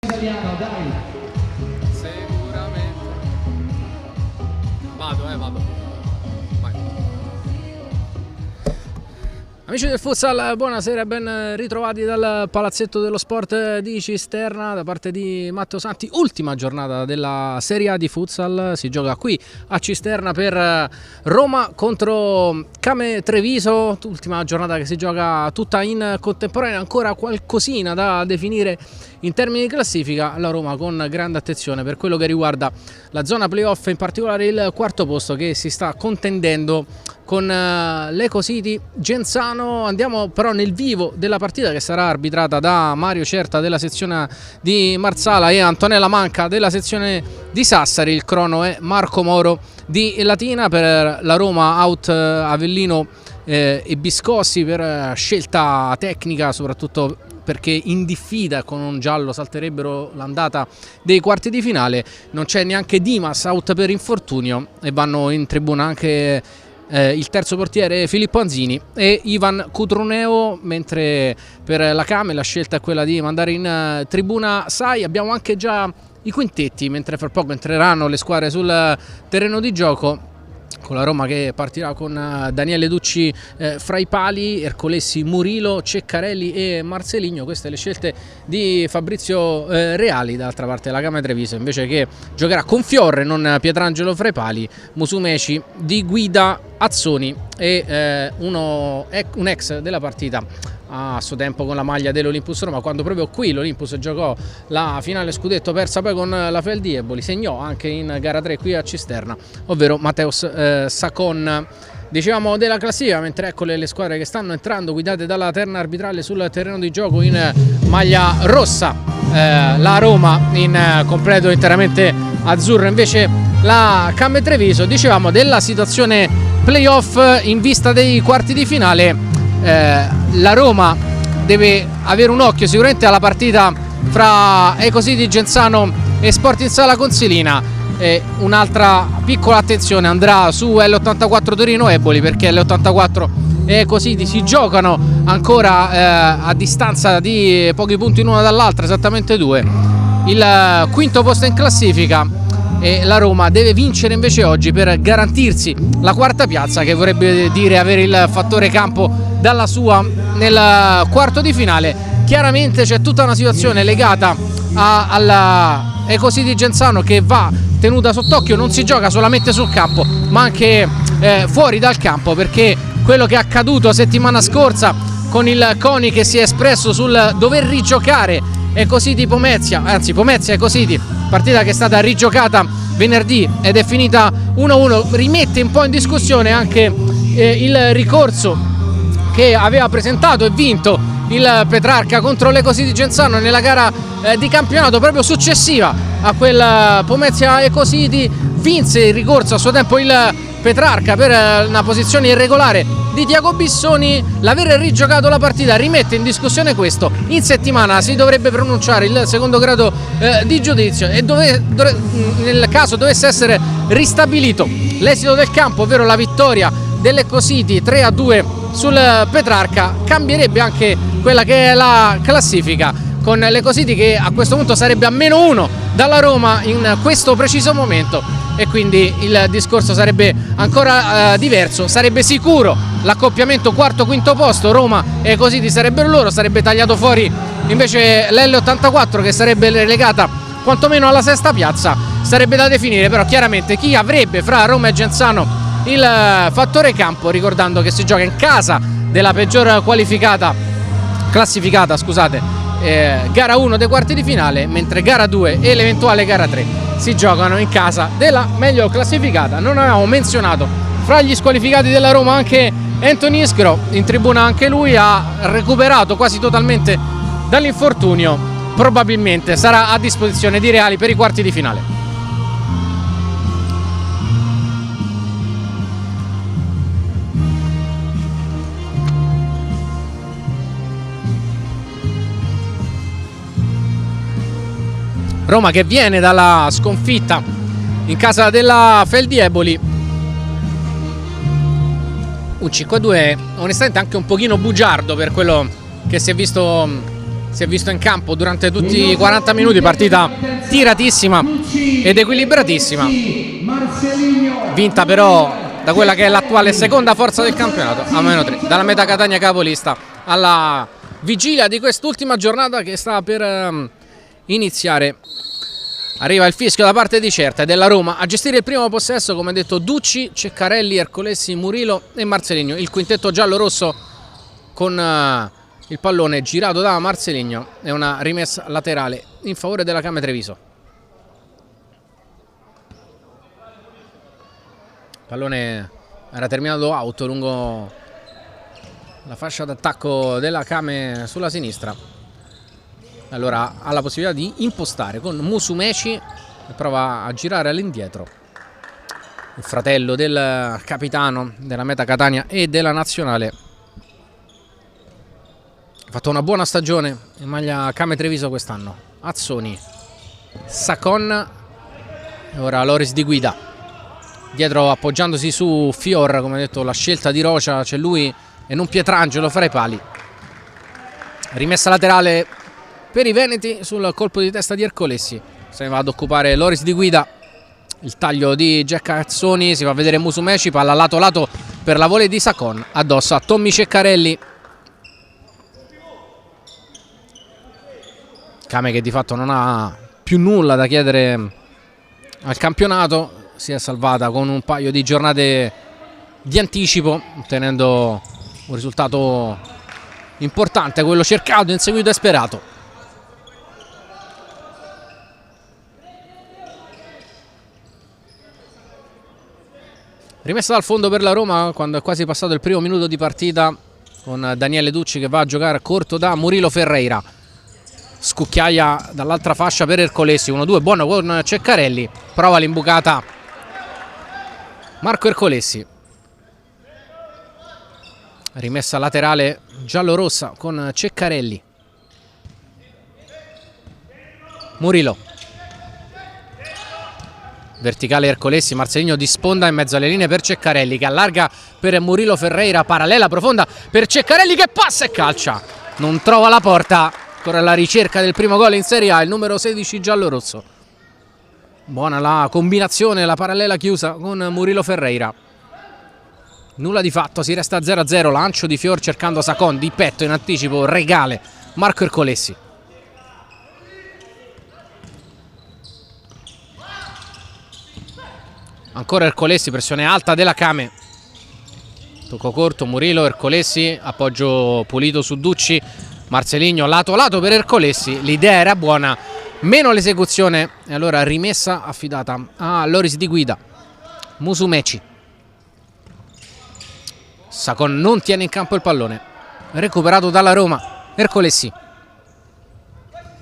Italiano, dai. Sicuramente. Vado. Vai. Amici del futsal, buonasera, ben ritrovati dal palazzetto dello sport di Cisterna da parte di Matteo Santi. Ultima giornata della Serie A di futsal, si gioca qui a Cisterna per Roma contro Came Treviso, ultima giornata che si gioca tutta in contemporanea, ancora qualcosina da definire in termini di classifica. La Roma con grande attenzione per quello che riguarda la zona playoff, in particolare il quarto posto che si sta contendendo con l'Ecocity Genzano. Andiamo però nel vivo della partita che sarà arbitrata da Mario Certa della sezione di Marsala e Antonella Manca della sezione di Sassari. Il crono è Marco Moro di Latina. Per la Roma out Avellino e Biscossi per scelta tecnica, soprattutto perché in diffida con un giallo salterebbero l'andata dei quarti di finale. Non c'è neanche Dimas, out per infortunio, e vanno in tribuna anche il terzo portiere Filippo Anzini e Ivan Cutruneo, mentre per la Came la scelta è quella di mandare in tribuna Sai. Abbiamo anche già i quintetti, mentre fra poco entreranno le squadre sul terreno di gioco, con la Roma che partirà con Daniele Ducci fra i pali, Ercolessi, Murilo, Ceccarelli e Marceligno. Queste le scelte di Fabrizio Reali. D'altra parte la Came Treviso invece, che giocherà con Fiorre, non Pietrangelo fra i pali, Musumeci, Di Guida, Azzoni e un ex della partita a suo tempo con la maglia dell'Olympus Roma, quando proprio qui l'Olympus giocò la finale scudetto persa poi con la Feldieboli. Segnò anche in gara 3 qui a Cisterna, ovvero Mateus Sacon. Dicevamo della classifica, mentre eccole le squadre che stanno entrando guidate dalla terna arbitrale sul terreno di gioco in maglia rossa. La Roma in completo interamente azzurro, invece la Came Treviso. Dicevamo della situazione playoff in vista dei quarti di finale. La Roma deve avere un occhio sicuramente alla partita fra Ecocity Genzano e Sporting Sala Consilina. Un'altra piccola attenzione andrà su L84 Torino Eboli, perché L84 e Ecocity si giocano ancora a distanza di pochi punti l'una dall'altra, esattamente 2. Il quinto posto in classifica, e la Roma deve vincere invece oggi per garantirsi la quarta piazza, che vorrebbe dire avere il fattore campo dalla sua nel quarto di finale. Chiaramente c'è tutta una situazione legata alla Ecocity Genzano che va tenuta sott'occhio. Non si gioca solamente sul campo ma anche fuori dal campo, perché quello che è accaduto settimana scorsa con il CONI che si è espresso sul dover rigiocare Ecocity Pomezia, anzi Pomezia Ecocity, partita che è stata rigiocata venerdì ed è finita 1-1, rimette un po' in discussione anche il ricorso che aveva presentato e vinto il Petrarca contro l'Ecocity Genzano nella gara di campionato proprio successiva a quel Pomezia Ecocity. Vinse il ricorso a suo tempo il Petrarca per una posizione irregolare di Tiago Bissoni. L'aver rigiocato la partita rimette in discussione questo. In settimana si dovrebbe pronunciare il secondo grado di giudizio, e nel caso dovesse essere ristabilito l'esito del campo, ovvero la vittoria dell'Ecocity 3-2 sul Petrarca, cambierebbe anche quella che è la classifica, con l'Ecocity che a questo punto sarebbe a -1 dalla Roma in questo preciso momento, e quindi il discorso sarebbe ancora diverso. Sarebbe sicuro l'accoppiamento quarto-quinto posto, Roma e Ecocity sarebbero loro, sarebbe tagliato fuori invece l'L84 che sarebbe relegata quantomeno alla sesta piazza. Sarebbe da definire però chiaramente chi avrebbe fra Roma e Genzano il fattore campo, ricordando che si gioca in casa della peggior classificata, gara 1 dei quarti di finale, mentre gara 2 e l'eventuale gara 3 si giocano in casa della meglio classificata. Non avevamo menzionato fra gli squalificati della Roma anche Anthony Isgro, in tribuna anche lui, ha recuperato quasi totalmente dall'infortunio, probabilmente sarà a disposizione di Reali per i quarti di finale. Roma che viene dalla sconfitta in casa della Feldieboli, un 5-2 onestamente anche un pochino bugiardo per quello che si è visto si è visto in campo durante tutti i 40 minuti, partita tiratissima ed equilibratissima, vinta però da quella che è l'attuale seconda forza del campionato, a -3, dalla Meta Catania capolista, alla vigilia di quest'ultima giornata che sta per iniziare. Arriva il fischio da parte di Certa e della Roma a gestire il primo possesso, come detto, Ducci, Ceccarelli, Ercolessi, Murillo e Marceligno. Il quintetto giallo-rosso con il pallone girato da Marceligno e una rimessa laterale in favore della Came Treviso. Il pallone era terminato out lungo la fascia d'attacco della Came sulla sinistra. Allora ha la possibilità di impostare con Musumeci che prova a girare all'indietro, il fratello del capitano della Meta Catania e della Nazionale. Ha fatto una buona stagione in maglia Came Treviso quest'anno. Azzoni, Sacon e ora Loris di Guida. Dietro appoggiandosi su Fior, come detto, la scelta di Rocia, c'è lui e non Pietrangelo fra i pali. Rimessa laterale per i veneti sul colpo di testa di Ercolessi. Se ne va ad occupare Loris di Guida. Il taglio di Jack Azzoni, si fa vedere Musumeci, palla lato lato per la volley di Sacon, addosso a Tommy Ceccarelli. Came che di fatto non ha più nulla da chiedere al campionato, si è salvata con un paio di giornate di anticipo, ottenendo un risultato importante, quello cercato, inseguito e sperato. Rimessa dal fondo per la Roma quando è quasi passato il primo minuto di partita, con Daniele Ducci che va a giocare corto da Murilo Ferreira. Scucchiaia dall'altra fascia per Ercolessi, 1-2 buono con Ceccarelli, prova l'imbucata Marco Ercolessi. Rimessa laterale giallo-rossa con Ceccarelli. Murillo, verticale Ercolessi, Marceligno di sponda in mezzo alle linee per Ceccarelli che allarga per Murilo Ferreira, parallela profonda per Ceccarelli che passa e calcia, non trova la porta. Ancora alla ricerca del primo gol in Serie A il numero 16 giallo-rosso. Buona la combinazione, la parallela chiusa con Murilo Ferreira. Nulla di fatto, si resta 0-0. Lancio di Fior cercando Sacon di petto in anticipo, regale Marco Ercolessi. Ancora Ercolessi, pressione alta della Came. Tocco corto, Murillo, Ercolessi, appoggio pulito su Ducci. Marceligno lato lato per Ercolessi, l'idea era buona, meno l'esecuzione e allora rimessa affidata a Loris di Guida. Musumeci, Sacon non tiene in campo il pallone, recuperato dalla Roma. Ercolessi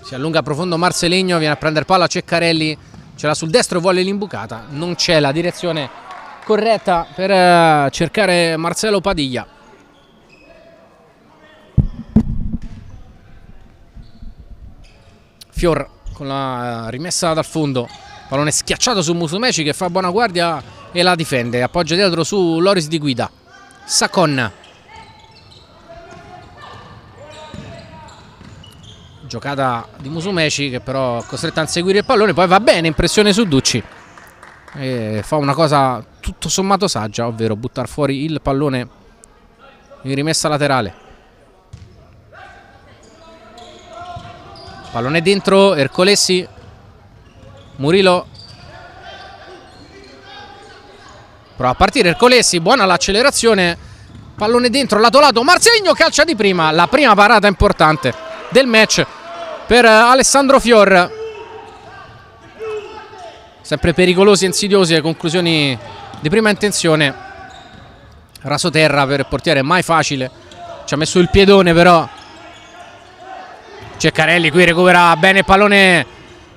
si allunga profondo, Marceligno viene a prendere palla, Ceccarelli ce l'ha sul destro, vuole l'imbucata, non c'è la direzione corretta per cercare Marcelo Padiglia. Fior con la rimessa dal fondo, pallone schiacciato su Musumeci che fa buona guardia e la difende, appoggia dietro su Loris di Guida. Sacon, giocata di Musumeci che però è costretto a inseguire il pallone, poi va bene in pressione su Ducci e fa una cosa tutto sommato saggia, ovvero buttare fuori il pallone in rimessa laterale. Pallone dentro, Ercolessi, Murillo prova a partire Ercolessi, buona l'accelerazione, pallone dentro, lato lato, Marceligno calcia di prima, la prima parata importante del match per Alessandro Fior. Sempre pericolosi e insidiosi le conclusioni di prima intenzione. Rasoterra per il portiere, mai facile, ci ha messo il piedone però. Ceccarelli qui recupera bene il pallone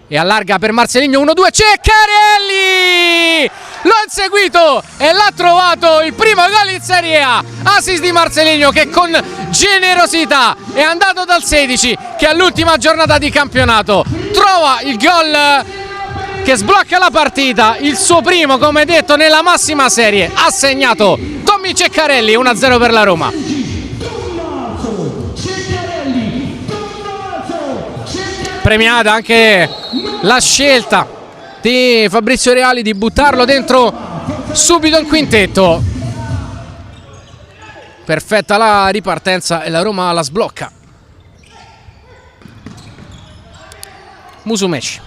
e allarga per Marceligno, 1-2, Ceccarelli l'ha inseguito e l'ha trovato, il primo gol in Serie A, assist di Marceligno che con generosità è andato dal 16 che all'ultima giornata di campionato trova il gol che sblocca la partita, il suo primo come detto nella massima serie. Ha segnato Tommy Ceccarelli, 1-0 per la Roma. premiata anche la scelta di Fabrizio Reali di buttarlo dentro subito in quintetto. Perfetta la ripartenza e la Roma la sblocca. Musumeci.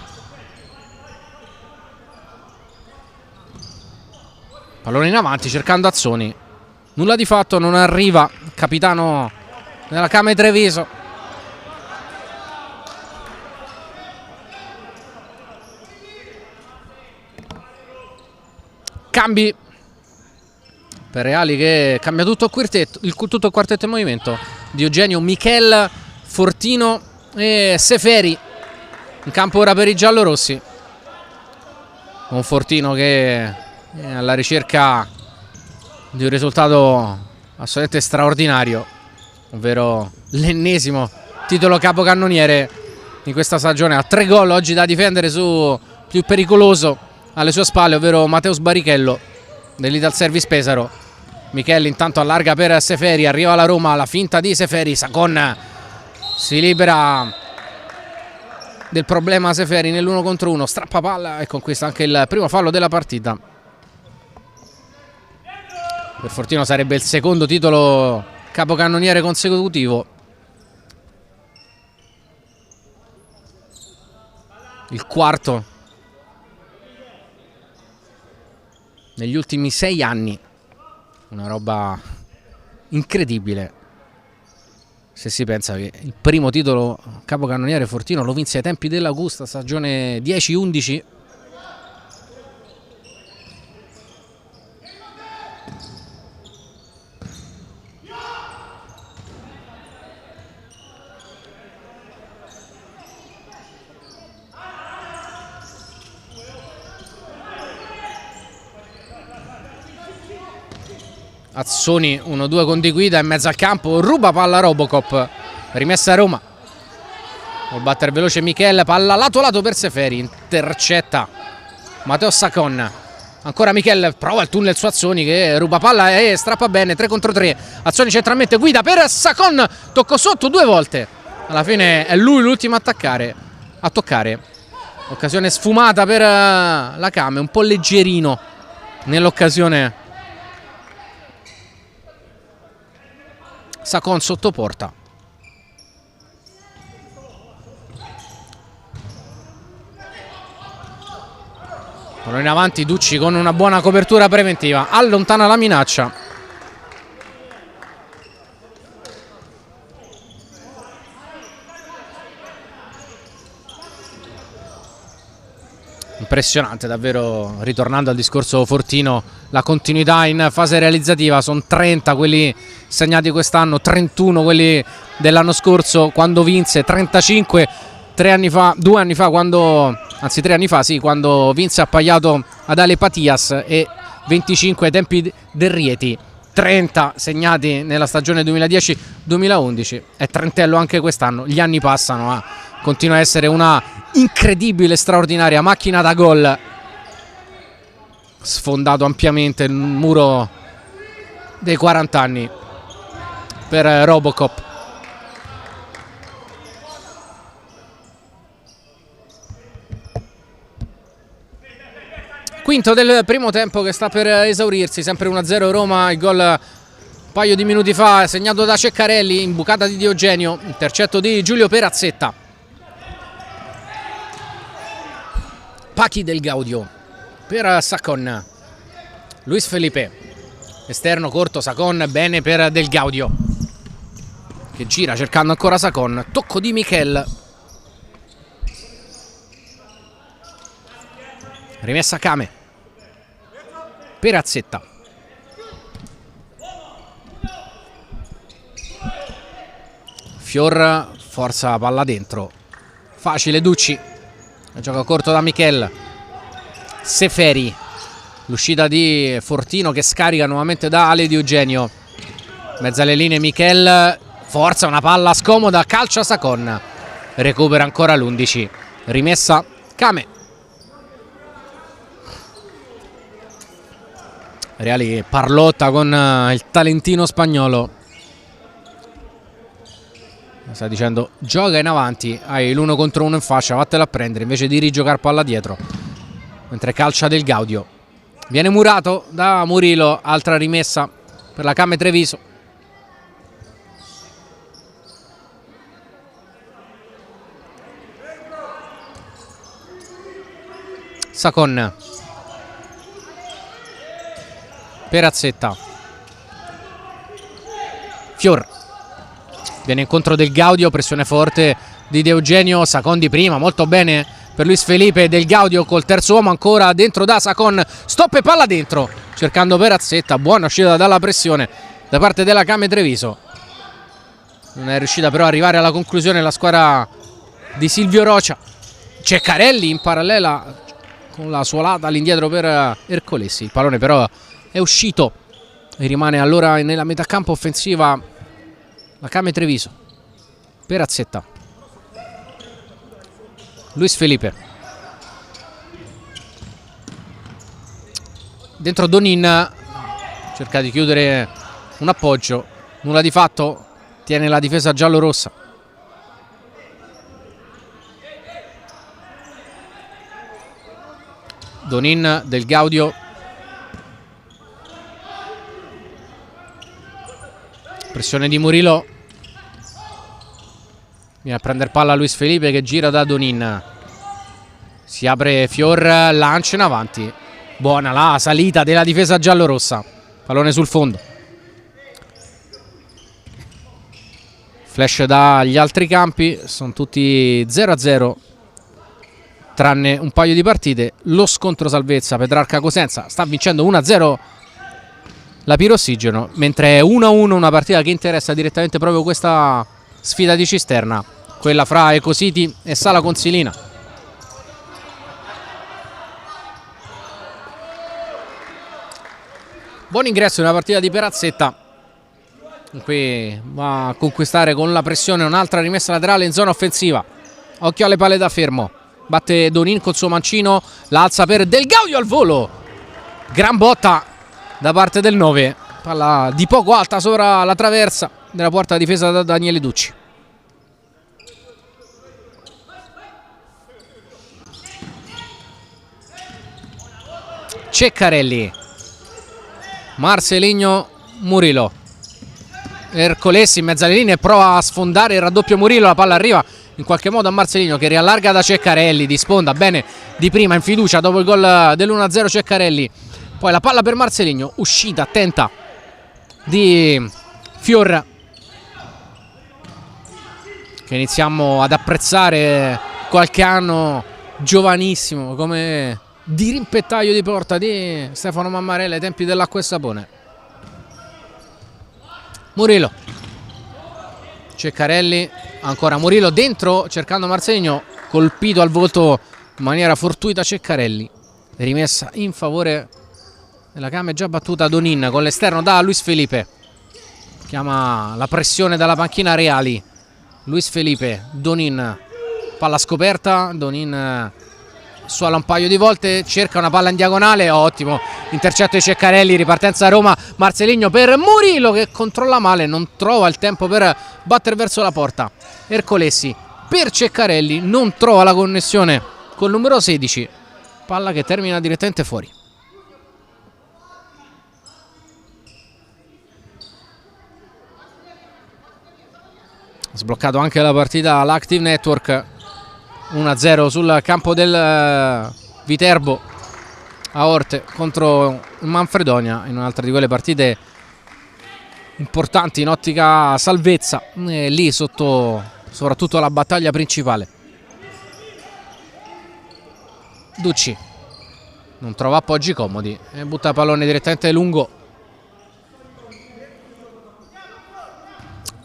Pallone in avanti cercando Azzoni. Nulla di fatto, non arriva il capitano della Kame Treviso. Cambi per Reali che cambia tutto tutto il quartetto in movimento. Diogenio, Michel, Fortino e Seferi in campo ora per i giallorossi. Un Fortino che è alla ricerca di un risultato assolutamente straordinario, ovvero l'ennesimo titolo capocannoniere in questa stagione. Ha 3 gol oggi da difendere su più pericoloso alle sue spalle, ovvero Mateus Barichello dell'Ital Service Pesaro. Michele intanto allarga per Seferi, arriva la Roma, la finta di Seferi, Sacon si libera del problema Seferi nell'1 contro 1, strappa palla e conquista anche il primo fallo della partita. Per Fortino sarebbe il secondo titolo capocannoniere consecutivo. Il quarto negli ultimi 6 anni. Una roba incredibile se si pensa che il primo titolo capocannoniere Fortino lo vinse ai tempi dell'Augusta, stagione 10-11. Azzoni 1-2 con Di Guida in mezzo al campo, ruba palla Robocop, rimessa a Roma. Vuol battere veloce Michele, palla lato lato per Seferi, intercetta Matteo Sacon. Ancora Michele, prova il tunnel su Azzoni che ruba palla e strappa bene, 3 contro 3. Azzoni centralmente, Guida per Sacon, tocco sotto 2 volte. Alla fine è lui l'ultimo a toccare. Occasione sfumata per la Kame, un po' leggerino nell'occasione. Sacon sotto porta. Pallone in avanti, Ducci con una buona copertura preventiva, allontana la minaccia. Impressionante davvero, ritornando al discorso Fortino, la continuità in fase realizzativa. Sono 30 quelli segnati quest'anno, 31 quelli dell'anno scorso quando vinse, 35 2 anni fa quando, anzi 3 anni fa sì, quando vinse appaiato ad Ale Patias, e 25 ai tempi del Rieti. 30 segnati nella stagione 2010-2011, è trentello anche quest'anno. Gli anni passano, ma continua a essere una incredibile, straordinaria macchina da gol. Sfondato ampiamente il muro dei 40 anni per Robocop. Quinto del primo tempo che sta per esaurirsi, sempre 1-0 Roma. Il gol un paio di minuti fa segnato da Ceccarelli, imbucata di Diogenio, intercetto di Giulio Perazzetta. Pachi del Gaudio per Sacon, Luis Felipe, esterno corto, Sacon, bene per Del Gaudio che gira cercando ancora Sacon, tocco di Michel, rimessa Kame, Perazzetta, Fior forza palla dentro, facile Ducci, gioca corto da Michel. Seferi, l'uscita di Fortino che scarica nuovamente da Ale di Eugenio, mezzo alle linee Michel, forza una palla scomoda, calcia Sacon, recupera ancora l'11, rimessa Kame. Reali parlotta con il talentino spagnolo. sta dicendo gioca in avanti, hai l'1 contro 1 in fascia, vattela a prendere invece di rigiocare palla dietro. Mentre calcia Del Gaudio, viene murato da Murillo, altra rimessa per la Came Treviso. Sacon, Perazzetta, Fior, viene incontro Del Gaudio, pressione forte di De Eugenio, Sacon di prima, molto bene per Luis Felipe, Del Gaudio col terzo uomo ancora dentro da Sacon, stop e palla dentro, cercando Perazzetta, buona uscita dalla pressione da parte della Came Treviso. Non è riuscita però ad arrivare alla conclusione la squadra di Silvio Rocia. Ceccarelli in parallela con la suolata all'indietro per Ercolesi, il pallone però è uscito e rimane allora nella metà campo offensiva la Came Treviso. Perazzetta, Luis Felipe, dentro Donin, cerca di chiudere un appoggio, nulla di fatto, tiene la difesa giallorossa. Donin, Del Gaudio, pressione di Murillo, viene a prendere palla Luis Felipe che gira da Donin, si apre Fior, lancia in avanti, buona la salita della difesa giallorossa, pallone sul fondo. Flash dagli altri campi, sono tutti 0-0 tranne un paio di partite. Lo scontro salvezza, Petrarca Cosenza sta vincendo 1-0 la Pirossigeno, mentre è 1-1 una partita che interessa direttamente proprio questa sfida di Cisterna, quella fra Ecositi e Sala Consilina. Buon ingresso in una partita di Perazzetta, qui va a conquistare con la pressione un'altra rimessa laterale in zona offensiva. Occhio alle palle da fermo, batte Donin col suo mancino, la alza per Del Gaudio al volo, gran botta da parte del 9, palla di poco alta sopra la traversa della porta difesa da Daniele Ducci. Ceccarelli, Marceligno, Murillo, Ercolesi in mezzo alle linee, prova a sfondare il raddoppio Murillo, la palla arriva in qualche modo a Marceligno che riallarga da Ceccarelli, di sponda bene di prima in fiducia dopo il gol dell'1-0 Ceccarelli. Poi la palla per Marceligno, uscita attenta di Fior, che iniziamo ad apprezzare qualche anno, giovanissimo, come dirimpettaio di porta di Stefano Mammarella ai tempi dell'Acqua e Sapone. Murillo, Ceccarelli, ancora Murillo dentro cercando Marceligno, colpito al volto in maniera fortuita Ceccarelli, rimessa in favore della Came già battuta Donin con l'esterno da Luis Felipe, chiama la pressione dalla panchina Reali. Luis Felipe, Donin, palla scoperta, Donin suola un paio di volte, cerca una palla in diagonale, ottimo intercetto di Ceccarelli, ripartenza Roma, Marceligno per Murillo che controlla male, non trova il tempo per battere verso la porta. Ercolesi per Ceccarelli, non trova la connessione col numero 16, palla che termina direttamente fuori. Sbloccato anche la partita l'Active Network, 1-0 sul campo del Viterbo a Orte contro il Manfredonia, in un'altra di quelle partite importanti in ottica salvezza, lì sotto soprattutto la battaglia principale. Ducci non trova appoggi comodi e butta il pallone direttamente lungo.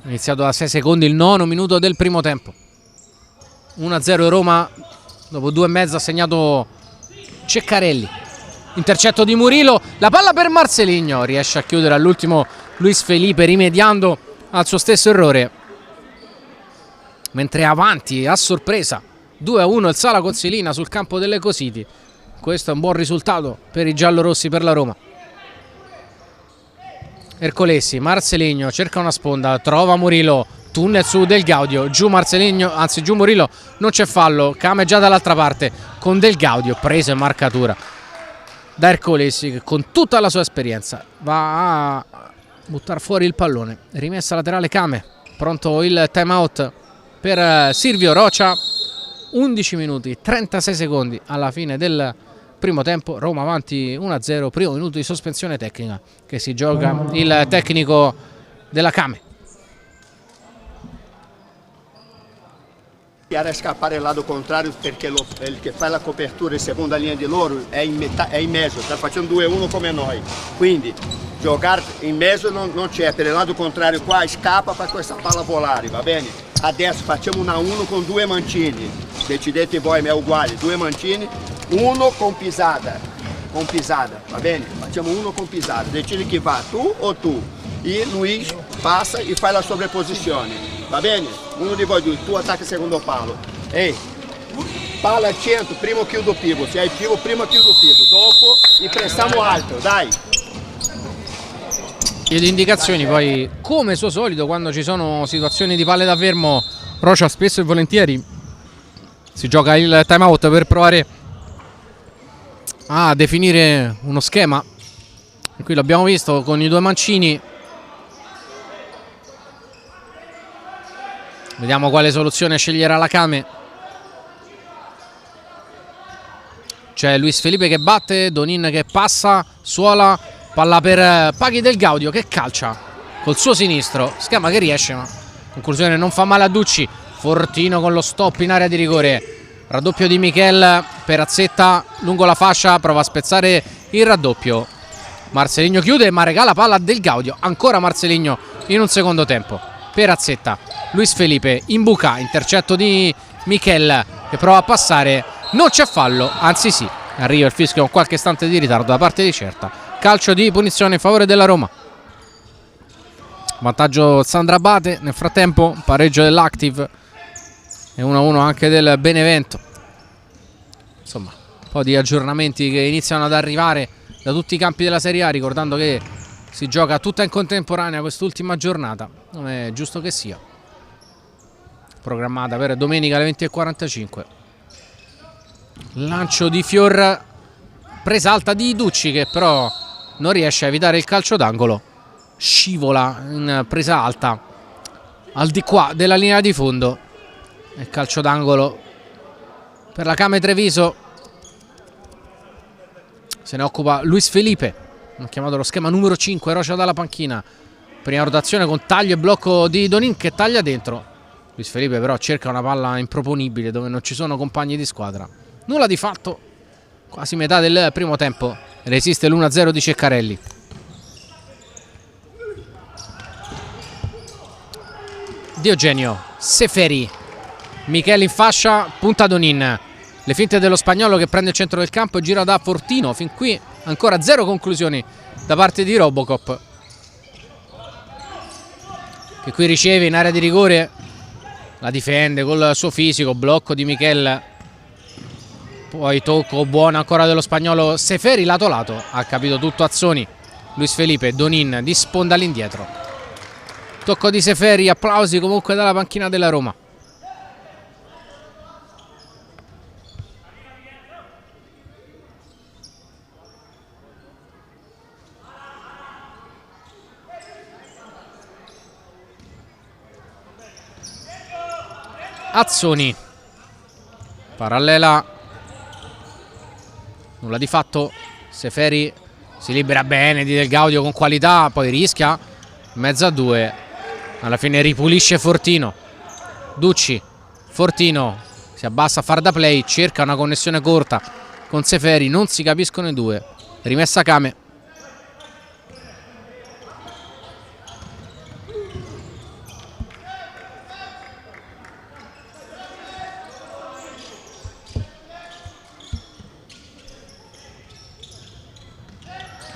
Iniziato da 6 secondi il 9° minuto del primo tempo. 1-0 Roma, dopo 2,5 ha segnato Ceccarelli. Intercetto di Murillo, la palla per Marceligno, riesce a chiudere all'ultimo Luis Felipe rimediando al suo stesso errore. Mentre avanti a sorpresa 2-1 il Sala Consilina sul campo dell'Ecositi. Questo è un buon risultato per i giallorossi, per la Roma. Ercolesi, Marceligno cerca una sponda, trova Murillo, tunnel su Del Gaudio, giù Marcelinho, anzi giù Murillo, non c'è fallo, Kame già dall'altra parte con Del Gaudio, preso in marcatura da Ercolesi che con tutta la sua esperienza va a buttare fuori il pallone. Rimessa laterale Kame, pronto il time out per Silvio Rocia. 11 minuti 36 secondi alla fine del primo tempo, Roma avanti 1-0, primo minuto di sospensione tecnica che si gioca il tecnico della Kame. A scappare al lato contrario perché il che fa la copertura in seconda linea di loro è in mezzo, sta facendo 2-1 come noi, quindi giocare in mezzo non c'è, per il lato contrario qua scappa per questa palla volare, va bene? Adesso facciamo 1-1 con 2 mancini, decidete voi, ma è uguale, 2 mancini, uno con pisata, va bene? Facciamo 1 con pisata, decidi chi va, tu o tu, e Luis passa e fa la sovrapposizione. Va bene? Uno di voi due, tu attacca il secondo palo. Ehi, palla al centro, primo chiudo pivo. Se hai pivo, prima chiudo pivo. Dopo impressiamo alto, dai. E le indicazioni poi, come suo solito, quando ci sono situazioni di palle da fermo, Rocia spesso e volentieri si gioca il time out per provare a definire uno schema. E qui l'abbiamo visto con i 2 mancini. Vediamo quale soluzione sceglierà la Kame. C'è Luis Felipe che batte, Donin che passa, suola, palla per Paghi Del Gaudio che calcia col suo sinistro, schema che riesce ma conclusione non fa male a Ducci. Fortino con lo stop in area di rigore, raddoppio di Michel, Perazzetta lungo la fascia, prova a spezzare il raddoppio. Marcelinho chiude ma regala palla a Del Gaudio, ancora Marcelinho in un secondo tempo. Perazzetta, Luis Felipe in buca, intercetto di Michel che prova a passare, non c'è fallo, anzi sì, arriva il fischio con qualche istante di ritardo da parte di Certa. Calcio di punizione in favore della Roma. Vantaggio Sandra Abate, nel frattempo pareggio dell'Active e 1-1 anche del Benevento. Insomma, un po' di aggiornamenti che iniziano ad arrivare da tutti i campi della Serie A, ricordando che si gioca tutta in contemporanea quest'ultima giornata, non è giusto che sia. Programmata per domenica alle 20:45. Lancio di Fior, presa alta di Ducci che però non riesce a evitare il calcio d'angolo. Scivola in presa alta al di qua della linea di fondo. Il calcio d'angolo per la Kame Treviso. Se ne occupa Luis Felipe. Hanno chiamato lo schema numero 5, Rocia dalla panchina. Prima rotazione con taglio e blocco di Donin che taglia dentro. Luis Felipe però cerca una palla improponibile dove non ci sono compagni di squadra. Nulla di fatto, quasi metà del primo tempo. Resiste l'1-0 di Ceccarelli. Diogenio, Seferi, Michele in fascia, punta Donin. Le finte dello spagnolo che prende il centro del campo e gira da Fortino. Fin qui ancora 0 conclusioni da parte di Robocop, che qui riceve in area di rigore, la difende col suo fisico, blocco di Michel, poi tocco buono ancora dello spagnolo Seferi lato lato, ha capito tutto Azzoni. Luis Felipe, Donin di sponda all'indietro, tocco di Seferi, applausi comunque dalla panchina della Roma. Azzoni, parallela, nulla di fatto. Seferi si libera bene di Del Gaudio con qualità, poi rischia in mezzo a 2, alla fine ripulisce Fortino. Ducci, Fortino si abbassa a far da play, cerca una connessione corta con Seferi, non si capiscono i due. Rimessa Kame.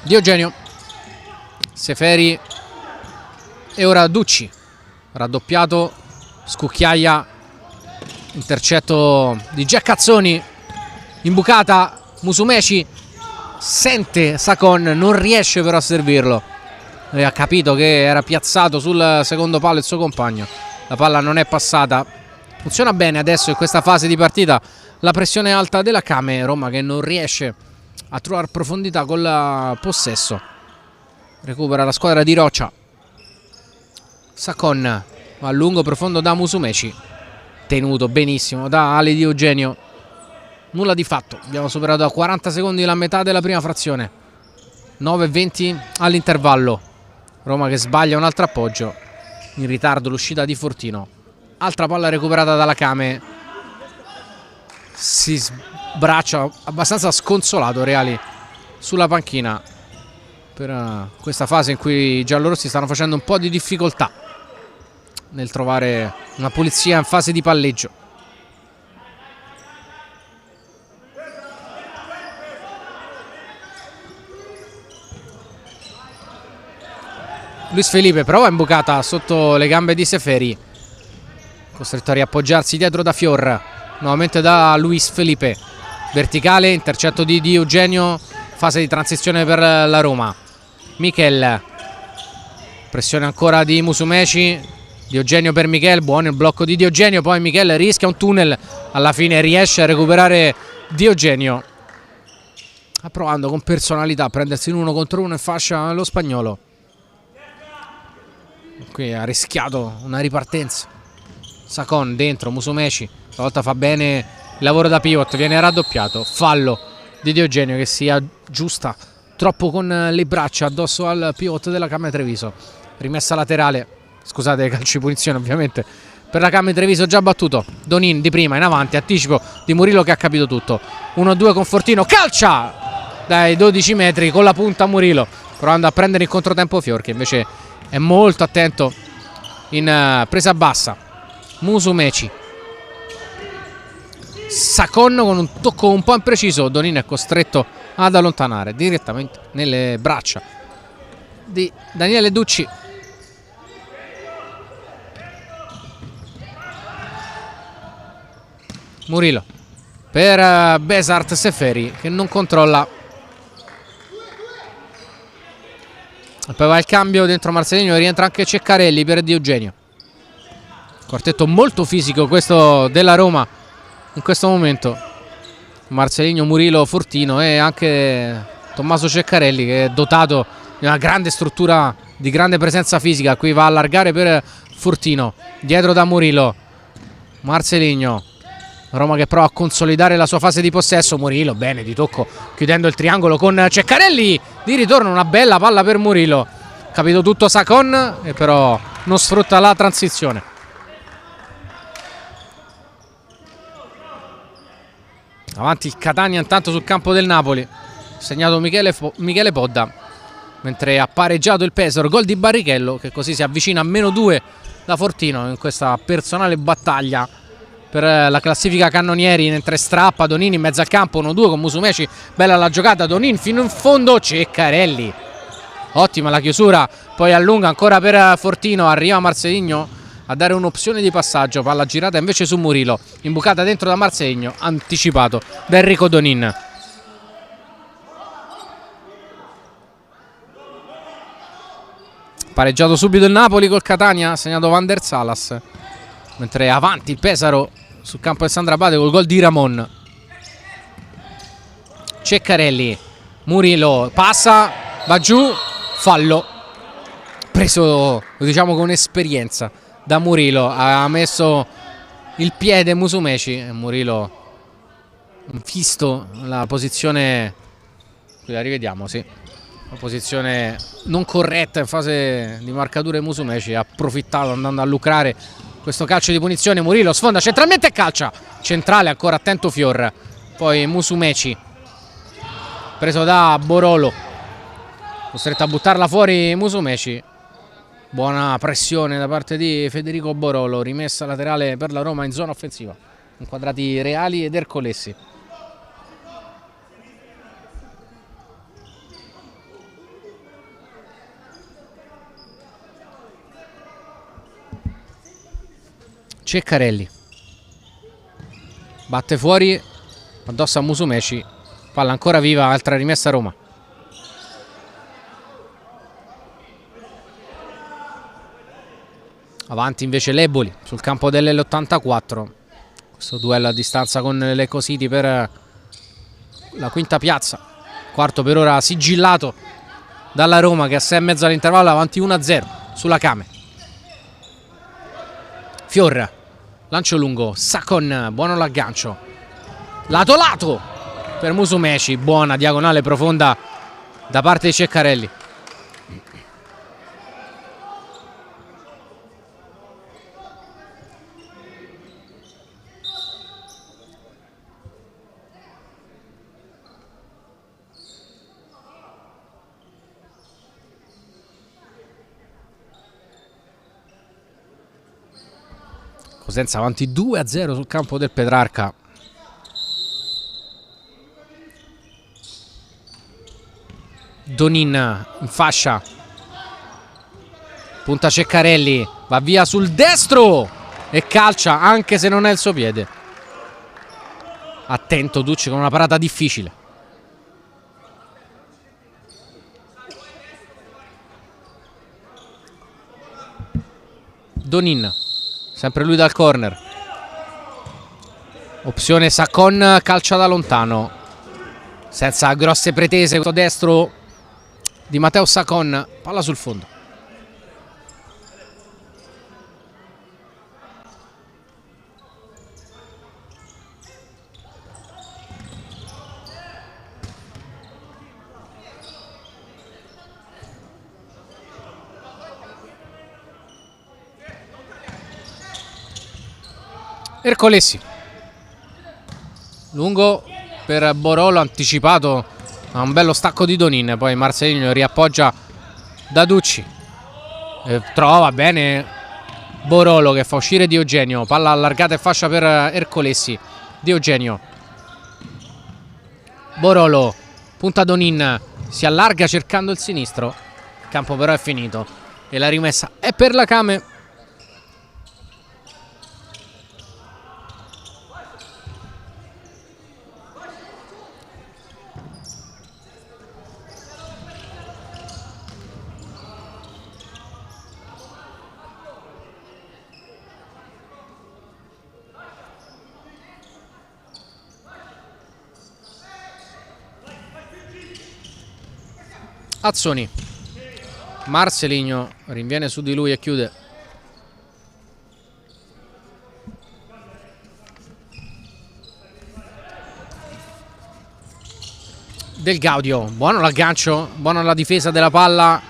Diogenio, Seferi e ora Ducci, raddoppiato, scucchiaia, intercetto di Giaccazzoni, imbucata Musumeci, sente Sacon, non riesce però a servirlo, ha capito che era piazzato sul secondo palo il suo compagno, la palla non è passata. Funziona bene adesso in questa fase di partita la pressione alta della Kame. Roma che non riesce a trovare profondità col possesso. Recupera la squadra di Roccia. Sacon va a lungo profondo da Musumeci, tenuto benissimo da Ali Di Eugenio. Nulla di fatto, abbiamo superato a 40 secondi la metà della prima frazione. 9:20 all'intervallo. Roma che sbaglia un altro appoggio. In ritardo l'uscita di Fortino. Altra palla recuperata dalla Kame. Si sbraccia abbastanza sconsolato Reali sulla panchina per questa fase in cui i giallorossi stanno facendo un po' di difficoltà nel trovare una pulizia in fase di palleggio. Luis Felipe prova imbucata sotto le gambe di Seferi, costretto a riappoggiarsi dietro da Fior, nuovamente da Luis Felipe, verticale, intercetto di Eugenio, fase di transizione per la Roma. Michel, pressione ancora di Musumeci, Di Eugenio per Michel, buono il blocco di Di Eugenio, poi Michel rischia un tunnel, alla fine riesce a recuperare Di Eugenio, provando con personalità a prendersi in 1 contro 1 in fascia lo spagnolo. Qui ha rischiato una ripartenza. Sacon dentro, Musumeci stavolta fa bene il lavoro da pivot, viene raddoppiato, fallo di Di Eugenio che si aggiusta troppo con le braccia addosso al pivot della Kame Treviso. Rimessa laterale, scusate, calci di punizione ovviamente per la Kame Treviso già battuto. Donin di prima in avanti, anticipo di Murillo che ha capito tutto. 1-2 con Fortino, calcia dai 12 metri con la punta Murillo, provando a prendere in controtempo Fior che invece è molto attento in presa bassa. Musumeci, Sacon con un tocco un po' impreciso, Donin è costretto ad allontanare direttamente nelle braccia di Daniele Ducci. Murillo per Besart Seferi che non controlla. Poi va il cambio dentro Marcelino, rientra anche Ceccarelli per Di Eugenio. Quartetto molto fisico questo della Roma in questo momento. Marcelino, Murillo, Fortino e anche Tommaso Ceccarelli che è dotato di una grande struttura, di grande presenza fisica. Qui va a allargare per Fortino, dietro da Murillo. Marcelino, Roma che prova a consolidare la sua fase di possesso. Murillo bene di tocco chiudendo il triangolo con Ceccarelli, di ritorno una bella palla per Murillo, capito tutto Sacon e però non sfrutta la transizione. Avanti il Catania intanto sul campo del Napoli, segnato Michele Podda, mentre ha pareggiato il Pesaro, gol di Barrichello che così si avvicina a -2 da Fortino in questa personale battaglia per la classifica cannonieri, mentre strappa Donin in mezzo al campo. 1-2 con Musumeci, bella la giocata, Donin fino in fondo, Ceccarelli, ottima la chiusura, poi allunga ancora per Fortino, arriva Marcelino a dare un'opzione di passaggio, palla girata invece su Murillo, imbucata dentro da Marcelino, anticipato da Enrico Donin. Pareggiato subito il Napoli col Catania, segnato Van der Salas, mentre avanti il Pesaro sul campo del Sandrabate col gol di Ramon. Ceccarelli, Murillo passa, va giù, fallo preso diciamo con esperienza da Murillo, ha messo il piede Musumeci e Murillo, visto la posizione, qui la rivediamo, sì, la posizione non corretta in fase di marcatura di Musumeci, ha approfittato andando a lucrare questo calcio di punizione. Murillo sfonda centralmente e calcia, centrale ancora, attento Fior, poi Musumeci preso da Borolo, costretto a buttarla fuori Musumeci. Buona pressione da parte di Federico Borolo, rimessa laterale per la Roma in zona offensiva, inquadrati Reali ed Ercolessi. Ceccarelli batte fuori addosso a Musumeci, palla ancora viva, altra rimessa a Roma. Avanti invece l'Eboli sul campo dell'L84. Questo duello a distanza con l'Ecco City per la quinta piazza. Quarto per ora sigillato dalla Roma, che a 6,5 all'intervallo, avanti 1-0 sulla Kame. Fior, lancio lungo, Sakon, buono l'aggancio. Lato per Musumeci, buona diagonale profonda da parte di Ceccarelli. Cosenza avanti 2-0 sul campo del Petrarca. Donin in fascia, punta Ceccarelli, va via sul destro e calcia, anche se non è il suo piede. Attento Ducci con una parata difficile. Donin, sempre lui dal corner. Opzione Sakon, calcia da lontano, senza grosse pretese. Questo destro di Matteo Sakon, palla sul fondo. Ercolessi, lungo per Borolo, anticipato a un bello stacco di Donin. Poi Marcelino riappoggia da Ducci, trova bene Borolo che fa uscire Di Eugenio. Palla allargata e fascia per Ercolessi. Di Eugenio, Borolo, punta Donin, si allarga cercando il sinistro. Il campo però è finito e la rimessa è per la Kame. Azzoni, Marcelinho rinviene su di lui e chiude. Del Gaudio, buono l'aggancio, buona la difesa della palla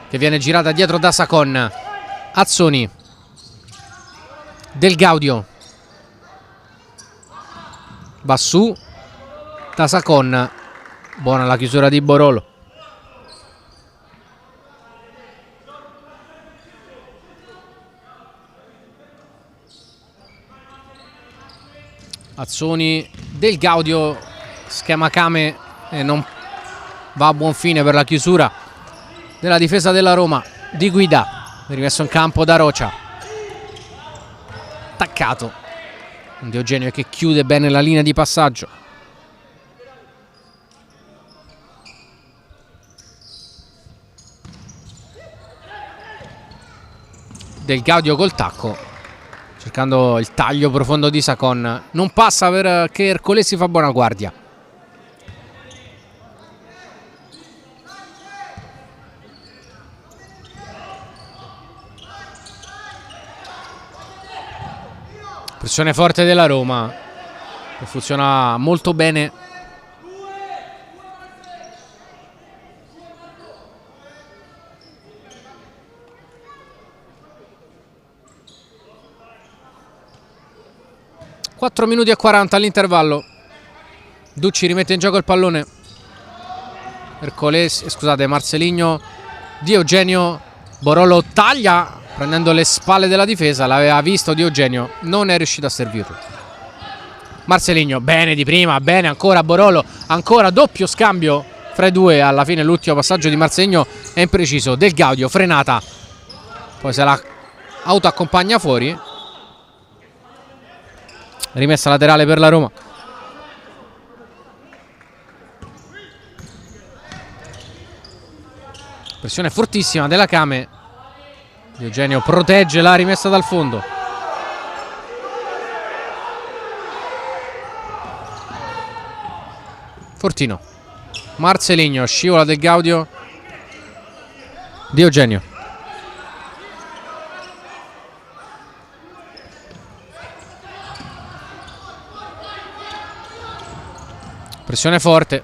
che viene girata dietro da Sakon. Azzoni, Del Gaudio, va su da Sakon, buona la chiusura di Borolo. Azzoni, Del Gaudio, schema Kame e non va a buon fine per la chiusura della difesa della Roma di Guida. Rimesso in campo da Rocia, attaccato un Di Eugenio che chiude bene la linea di passaggio. Del Gaudio col tacco, cercando il taglio profondo di Sakon. Non passa perché Ercolessi fa buona guardia. Pressione forte della Roma che funziona molto bene. Quattro minuti e 40 all'intervallo. Ducci rimette in gioco il pallone. Ercolessi, scusate, Marcelinho, Di Eugenio, Borolo taglia prendendo le spalle della difesa, l'aveva visto Di Eugenio, non è riuscito a servirlo. Marcelinho, bene di prima, bene ancora Borolo, ancora doppio scambio fra i due. Alla fine l'ultimo passaggio di Marcelinho è impreciso. Del Gaudio, frenata, poi se la autoaccompagna fuori. Rimessa laterale per la Roma. Pressione fortissima della Kame. Eugenio protegge la rimessa dal fondo. Fortino, Marceligno, scivola del Gaudio di Eugenio. Pressione forte,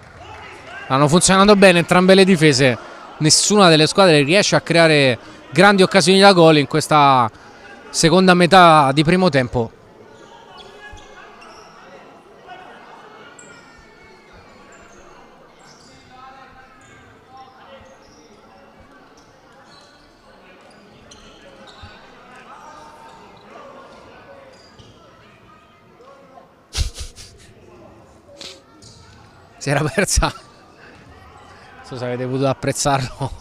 stanno funzionando bene entrambe le difese, nessuna delle squadre riesce a creare grandi occasioni da gol in questa seconda metà di primo tempo. Si era persa, non so se avete potuto apprezzarlo,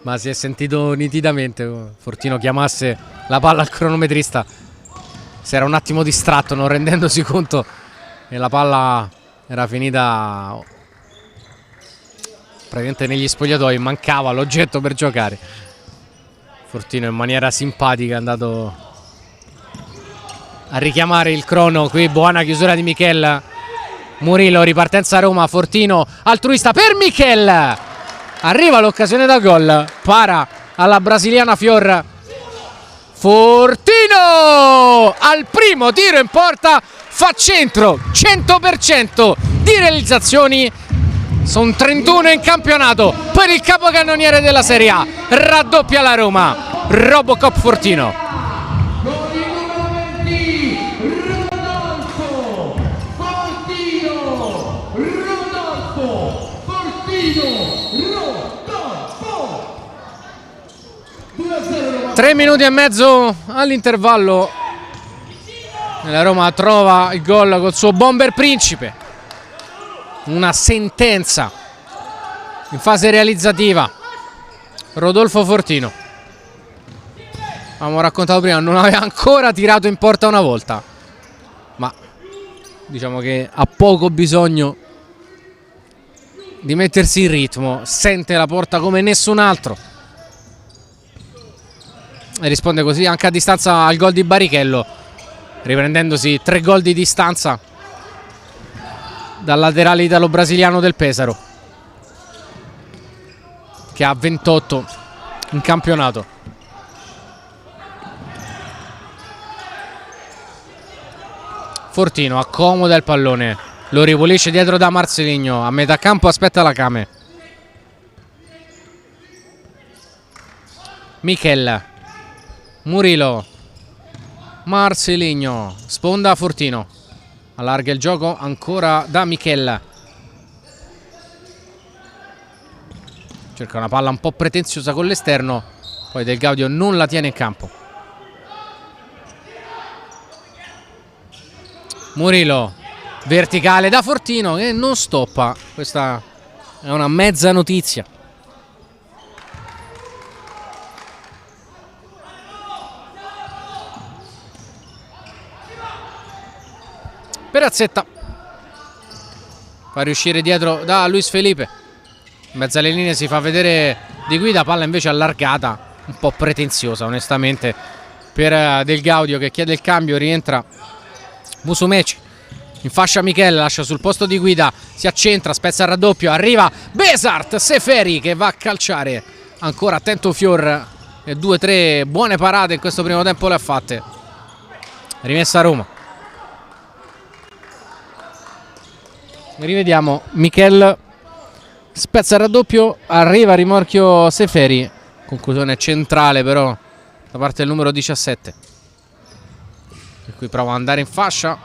ma si è sentito nitidamente Fortino chiamasse la palla al cronometrista, si era un attimo distratto non rendendosi conto che la palla era finita praticamente negli spogliatoi, mancava l'oggetto per giocare. Fortino in maniera simpatica è andato a richiamare il crono. Qui buona chiusura di Michel. Murillo, ripartenza Roma, Fortino altruista per Michel, arriva l'occasione da gol, para alla brasiliana Fior. Fortino al primo tiro in porta, fa centro, 100% di realizzazioni, sono 31 in campionato per il capocannoniere della Serie A, raddoppia la Roma, Robocop Fortino. Tre minuti e mezzo all'intervallo, la Roma trova il gol col suo bomber principe, una sentenza in fase realizzativa. Rodolfo Fortino, abbiamo raccontato prima, non aveva ancora tirato in porta una volta, ma diciamo che ha poco bisogno di mettersi in ritmo, sente la porta come nessun altro e risponde così anche a distanza al gol di Barrichello, riprendendosi 3 gol di distanza dal laterale italo-brasiliano del Pesaro, che ha 28 in campionato. Fortino accomoda il pallone, lo ripulisce dietro da Marceligno, a metà campo aspetta la Came. Michel, Murillo, Marceligno, sponda Fortino, allarga il gioco ancora da Michel, cerca una palla un po' pretenziosa con l'esterno, poi Del Gaudio non la tiene in campo. Murillo, verticale da Fortino che non stoppa, questa è una mezza notizia. Perazzetta fa riuscire dietro da Luis Felipe, in mezzo alle linee si fa vedere di guida, palla invece allargata, un po' pretenziosa onestamente per Del Gaudio che chiede il cambio, rientra Musumeci, infascia Michele, lascia sul posto di guida, si accentra, spezza il raddoppio, arriva Besart Seferi che va a calciare, ancora attento Fior e 2-3 buone parate in questo primo tempo le ha fatte. Rimessa a Roma. Rivediamo Michel, spezza il raddoppio, arriva a rimorchio Seferi, conclusione centrale però da parte del numero 17, per cui prova ad andare in fascia,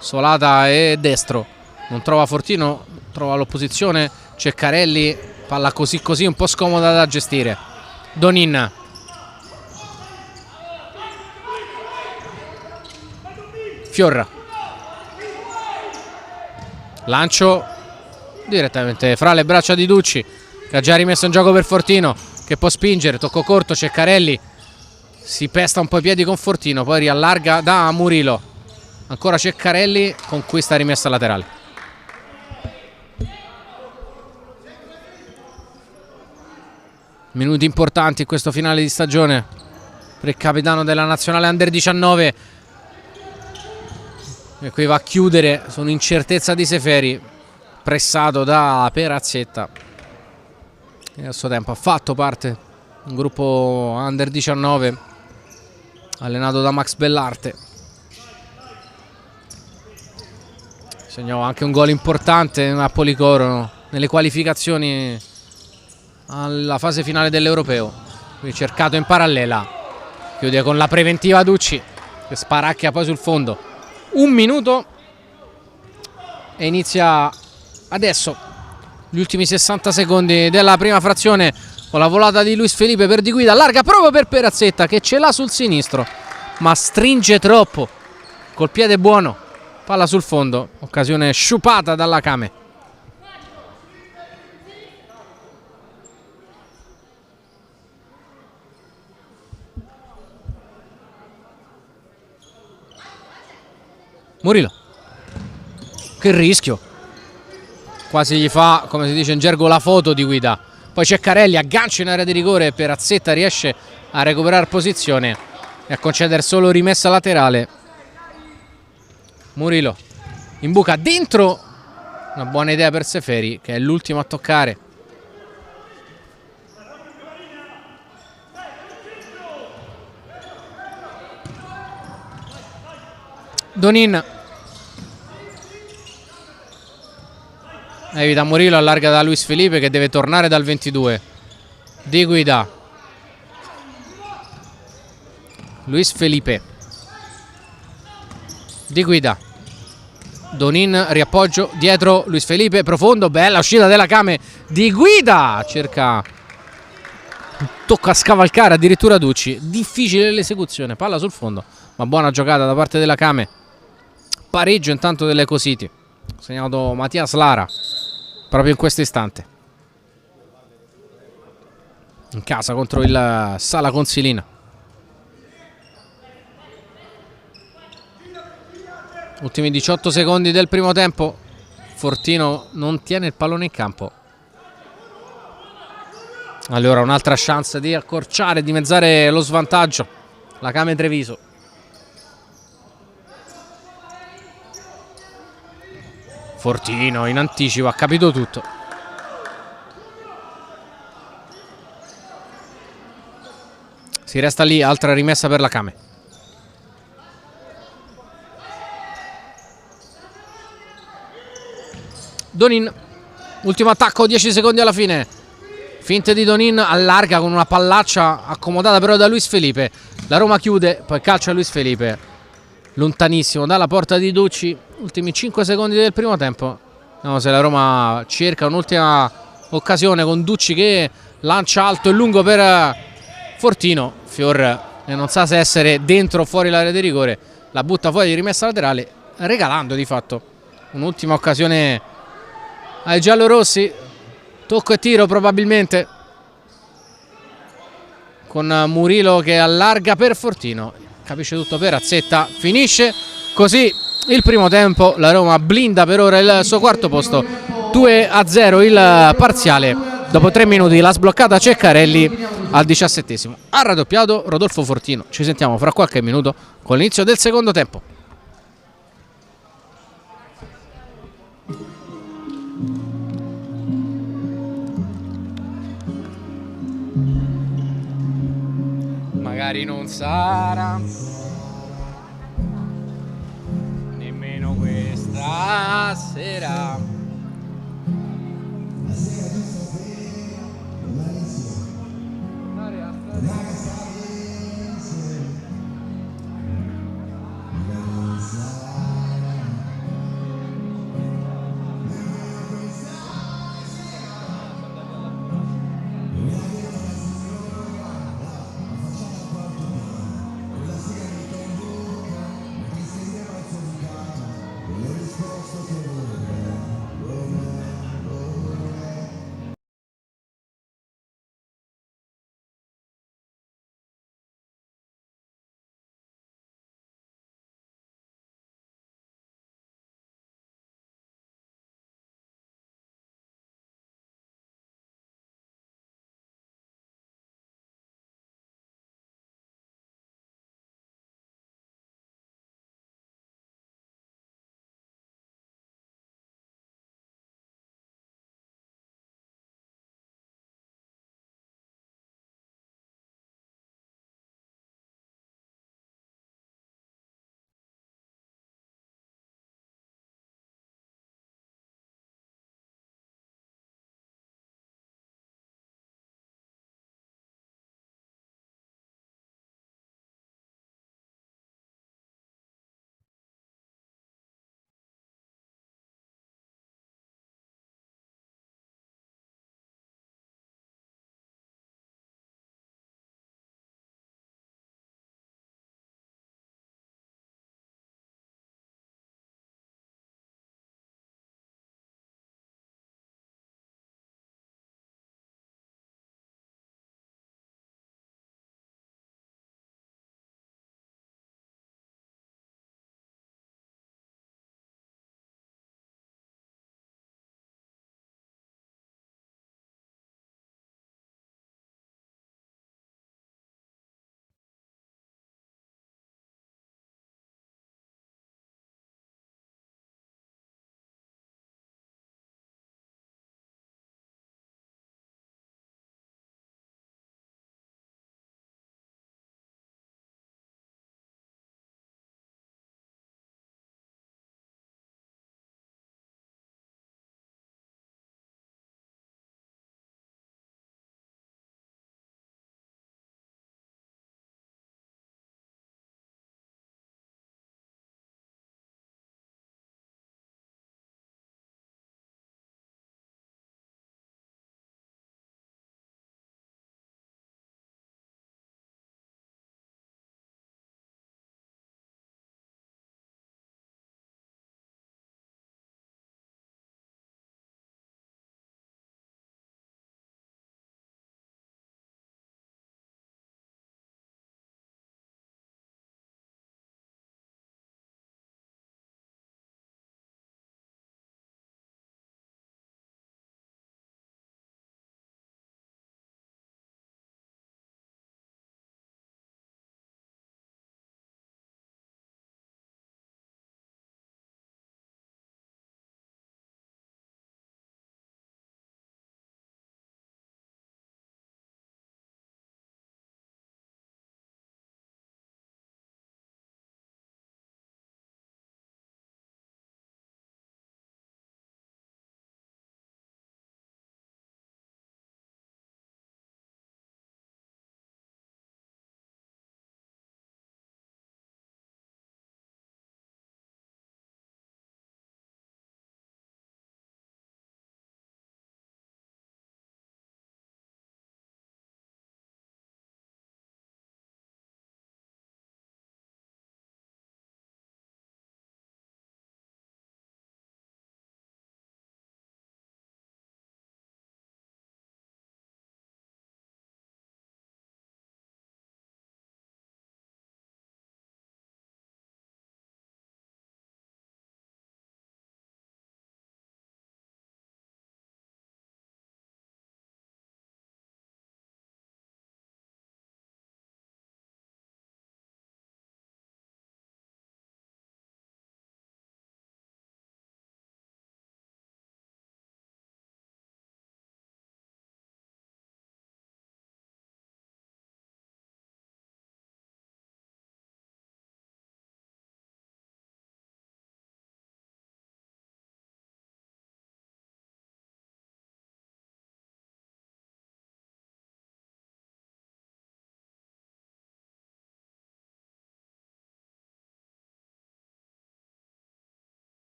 Solata e destro, non trova Fortino, trova l'opposizione, Ceccarelli, palla così un po' scomoda da gestire. Donin, Fior, lancio direttamente fra le braccia di Ducci che ha già rimesso in gioco per Fortino che può spingere, tocco corto, Ceccarelli si pesta un po' i piedi con Fortino, poi riallarga da Murillo, ancora Ceccarelli con questa rimessa laterale. Minuti importanti in questo finale di stagione per il capitano della nazionale Under 19, e qui va a chiudere su un'incertezza di Seferi, pressato da Perazzetta, e al suo tempo ha fatto parte un gruppo Under 19 allenato da Max Bellarte. Segnò anche un gol importante a Policoro nelle qualificazioni alla fase finale dell'Europeo. Qui cercato in parallela, chiude con la preventiva Ducci che sparacchia poi sul fondo. 1 minuto e inizia adesso gli ultimi 60 secondi della prima frazione, con la volata di Luis Felipe per Di Guida, allarga proprio per Perazzetta che ce l'ha sul sinistro ma stringe troppo col piede buono, palla sul fondo, occasione sciupata dalla Kame. Murillo, che rischio, quasi gli fa, come si dice in gergo, la foto di Guida. Poi Ceccarelli aggancia in area di rigore, Perazzetta riesce a recuperare posizione e a concedere solo rimessa laterale. Murillo imbuca dentro, una buona idea per Seferi che è l'ultimo a toccare. Donin evita Murillo, allarga da Luis Felipe che deve tornare dal 22. Di Guida, Luis Felipe, Di Guida, Donin, riappoggio dietro Luis Felipe, profondo, bella uscita della Kame. Di Guida cerca, tocca scavalcare addirittura Ducci, difficile l'esecuzione, palla sul fondo ma buona giocata da parte della Kame. Pareggio intanto delle Cositi, segnato Mattias Lara proprio in questo istante in casa contro il Sala Consilina. Ultimi 18 secondi del primo tempo, Fortino non tiene il pallone in campo. Allora un'altra chance di accorciare e dimezzare lo svantaggio, la Kame Treviso. Fortino in anticipo, ha capito tutto. Si resta lì, altra rimessa per la Kame. Donin, ultimo attacco, 10 secondi alla fine. Finte di Donin, allarga con una pallaccia accomodata però da Luis Felipe. La Roma chiude, poi calcia Luis Felipe, lontanissimo dalla porta di Ducci. Ultimi 5 secondi del primo tempo. Vediamo se la Roma cerca un'ultima occasione con Ducci che lancia alto e lungo per Fortino. Fior non sa se essere dentro o fuori l'area di rigore, la butta fuori di rimessa laterale, regalando di fatto un'ultima occasione ai giallorossi. Tocco e tiro probabilmente, con Murillo che allarga per Fortino, capisce tutto Perazzetta, finisce così il primo tempo. La Roma blinda per ora il suo quarto posto, 2-0 il parziale. Dopo 3 minuti la sbloccata Ceccarelli al 17esimo. Ha raddoppiato Rodolfo Fortino. Ci sentiamo fra qualche minuto con l'inizio del secondo tempo. Magari non sarà nemmeno questa sera.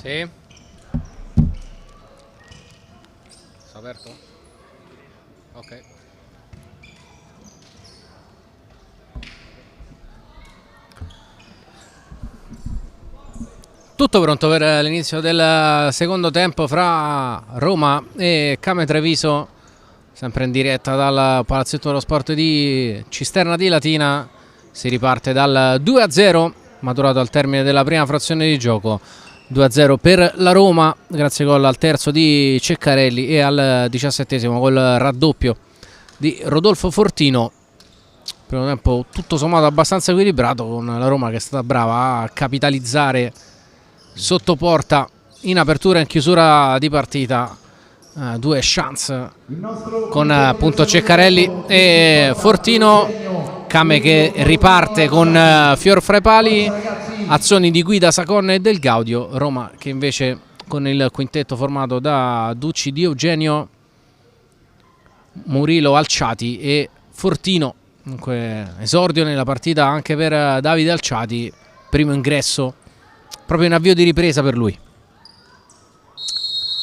Sì. Sta aperto? Ok. Tutto pronto per l'inizio del secondo tempo fra Roma e Camere Treviso, sempre in diretta dal Palazzetto dello Sport di Cisterna di Latina. Si riparte dal 2-0 maturato al termine della prima frazione di gioco. 2-0 per la Roma, grazie gol al terzo di Ceccarelli e al 17esimo col raddoppio di Rodolfo Fortino. Primo tempo tutto sommato abbastanza equilibrato, con la Roma che è stata brava a capitalizzare sotto porta in apertura e in chiusura di partita. Due chance con appunto Ceccarelli e Fortino. Came che riparte con fior fra i pali, azioni di Guida, Sacon e Del Gaudio. Roma che invece con il quintetto formato da Ducci, Di Eugenio, Murillo, Alciati e Fortino. Dunque esordio nella partita anche per Davide Alciati, primo ingresso proprio in avvio di ripresa per lui.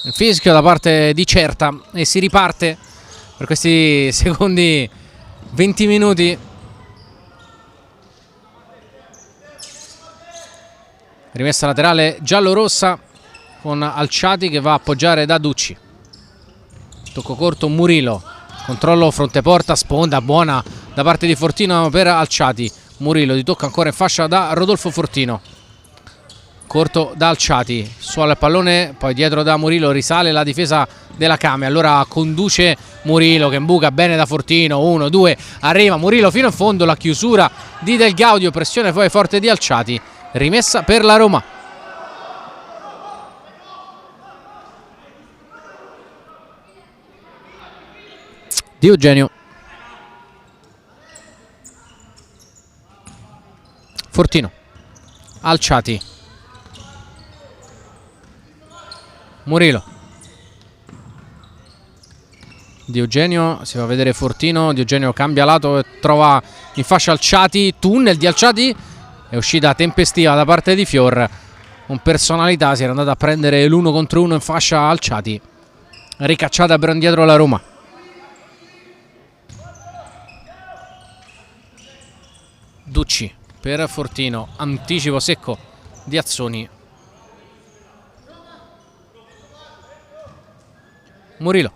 Il fischio da parte di Certa e si riparte per questi secondi 20 minuti. Rimessa laterale giallo-rossa con Alciati che va a appoggiare da Ducci. Tocco corto Murillo, controllo fronte porta, sponda buona da parte di Fortino per Alciati. Murillo di tocca ancora in fascia da Rodolfo Fortino. Corto da Alciati, suola il pallone, poi dietro da Murillo risale la difesa della Came, allora conduce Murillo che imbuca bene da Fortino, 1-2, arriva Murillo fino in fondo, la chiusura di Del Gaudio, pressione poi forte di Alciati, rimessa per la Roma. Di Eugenio, Fortino, Alciati, Murillo, Di Eugenio, si va a vedere Fortino, Di Eugenio cambia lato e trova in fascia Alciati, tunnel di Alciati, è uscita tempestiva da parte di Fior, con personalità si era andata a prendere l'1 contro 1 in fascia Alciati, ricacciata per indietro la Roma. Ducci per Fortino, anticipo secco di Azzoni. Murillo,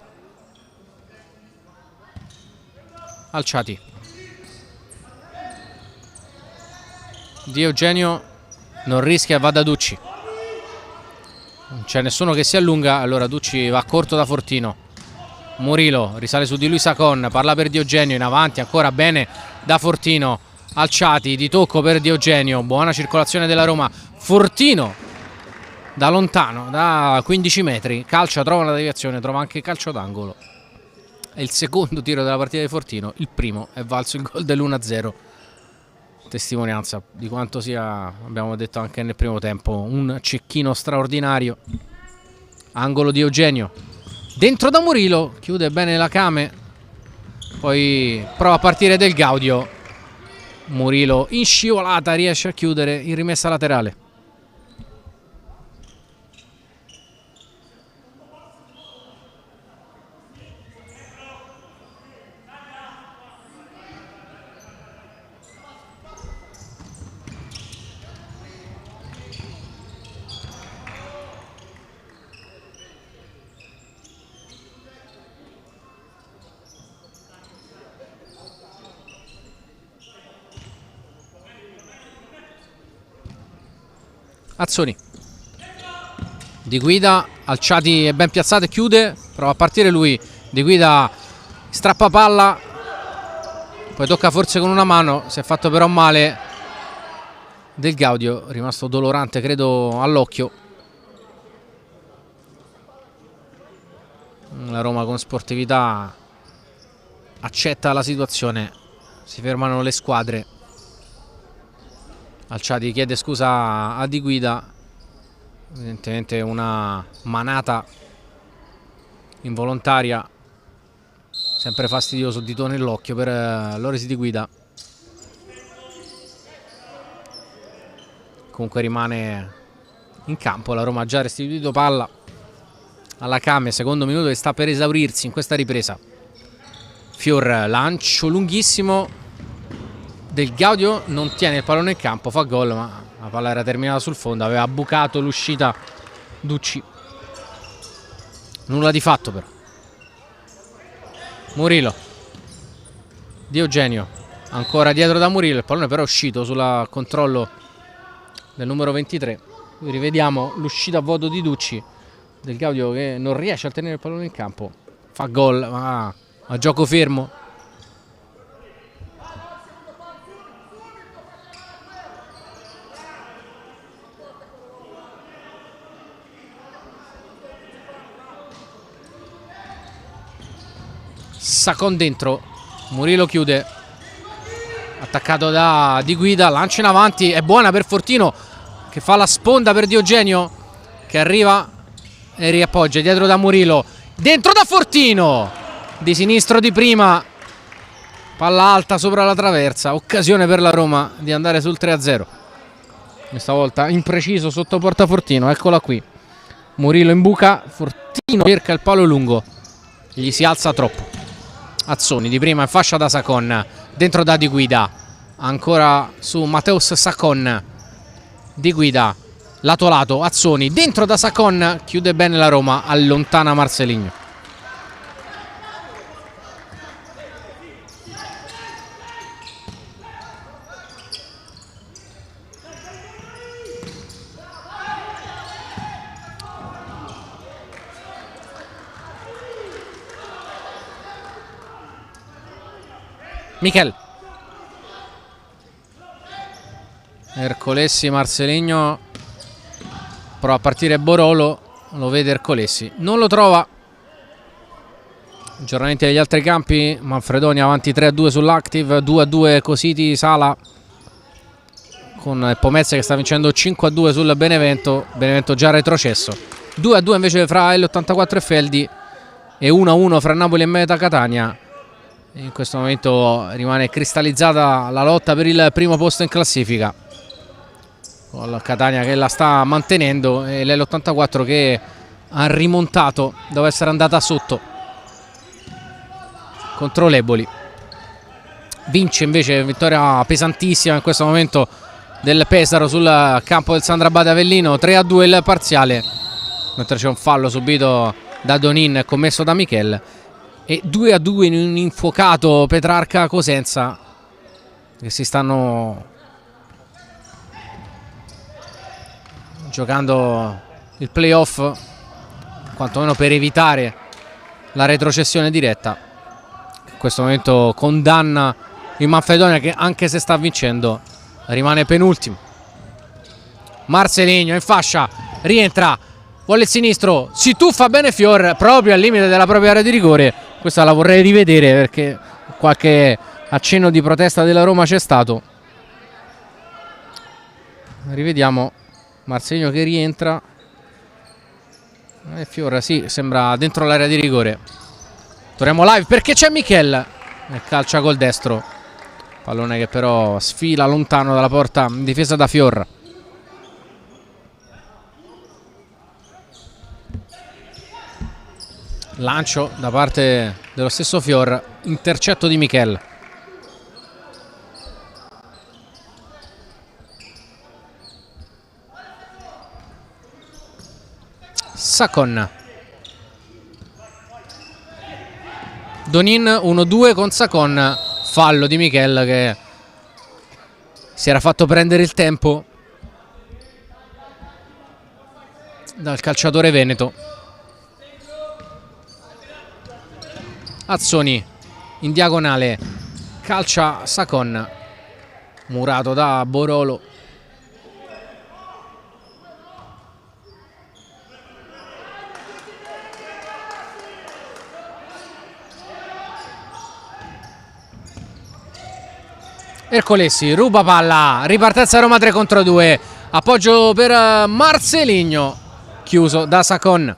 Alciati, Di Eugenio non rischia, va da Ducci, non c'è nessuno che si allunga, allora Ducci va corto da Fortino. Murillo risale su di lui Sacon, parla per Di Eugenio, in avanti ancora bene da Fortino. Alciati di tocco per Di Eugenio, buona circolazione della Roma. Fortino da lontano, da 15 metri, calcia, trova una deviazione, trova anche calcio d'angolo. È il secondo tiro della partita di Fortino, il primo è valso il gol dell'1-0. Testimonianza di quanto sia, abbiamo detto anche nel primo tempo, un cecchino straordinario. Angolo di Eugenio, dentro da Murillo, chiude bene la Came, poi prova a partire Del Gaudio. Murillo in scivolata riesce a chiudere in rimessa laterale. Azzoni, Di Guida, Alciati è ben piazzato e chiude, prova a partire lui, Di Guida strappa palla, poi tocca forse con una mano, si è fatto però male Del Gaudio, rimasto dolorante credo all'occhio. La Roma con sportività accetta la situazione, si fermano le squadre. Alciati chiede scusa a Di Guida, evidentemente una manata involontaria, sempre fastidioso, dito nell'occhio per Loris Di Guida. Comunque rimane in campo. La Roma ha già restituito palla alla Came, secondo minuto che sta per esaurirsi in questa ripresa. Fior, lancio lunghissimo del Gaudio, non tiene il pallone in campo, fa gol, ma la palla era terminata sul fondo, aveva bucato l'uscita Ducci. Nulla di fatto però. Murillo, Di Eugenio, ancora dietro da Murillo, il pallone però è uscito sul controllo del numero 23. Rivediamo l'uscita a vuoto di Ducci, del Gaudio che non riesce a tenere il pallone in campo, fa gol ma a gioco fermo. Sacon dentro, Murillo chiude, attaccato da Di Guida, lancia in avanti, è buona per Fortino che fa la sponda per Di Eugenio che arriva e riappoggia dietro da Murillo, dentro da Fortino, di sinistro di prima, palla alta sopra la traversa, occasione per la Roma di andare sul 3-0. Questa volta impreciso sotto porta Fortino, eccola qui, Murillo in buca, Fortino cerca il palo lungo, gli si alza troppo. Azzoni di prima in fascia da Sacon, dentro da Di Guida, ancora su Mateusz Sacon, Di Guida lato lato, Azzoni dentro da Sacon, chiude bene la Roma, allontana Marcelinho. Michel, Ercolessi, Marcelinho, prova a partire Borolo, lo vede Ercolessi, non lo trova. Aggiornamenti degli altri campi, Manfredoni avanti 3-2 sull'Active, 2-2 Cositi Sala, con Pomezia che sta vincendo 5-2 sul Benevento, Benevento già retrocesso, 2-2 invece fra L84 e Feldi e 1-1 fra Napoli e Meta Catania. In questo momento rimane cristallizzata la lotta per il primo posto in classifica, con la Catania che la sta mantenendo e l'L84 che ha rimontato dopo essere andata sotto contro l'Eboli. Vince invece, vittoria pesantissima in questo momento del Pesaro sul campo del Sandrabate Avellino, 3-2 il parziale, mentre c'è un fallo subito da Donin commesso da Michel. E 2-2 in un infuocato Petrarca Cosenza, che si stanno giocando il playoff, quantomeno per evitare la retrocessione diretta. In questo momento condanna il Manfredonia, che anche se sta vincendo rimane penultimo. Marcelinho in fascia, rientra, vuole il sinistro, si tuffa bene Fior proprio al limite della propria area di rigore. Questa la vorrei rivedere perché qualche accenno di protesta della Roma c'è stato. Rivediamo Marcelinho che rientra e Fior sì, sembra dentro l'area di rigore. Torniamo live perché c'è Michel e calcia col destro, pallone che però sfila lontano dalla porta in difesa da Fior. Lancio da parte dello stesso Fior, intercetto di Michel. Sacon, Donin 1-2 con Sacon, fallo di Michel che si era fatto prendere il tempo dal calciatore veneto. Azzoni in diagonale, calcia Sacon, murato da Borolo. Ercolessi ruba palla, ripartenza Roma 3 contro 2, appoggio per Marcelinho, chiuso da Sacon.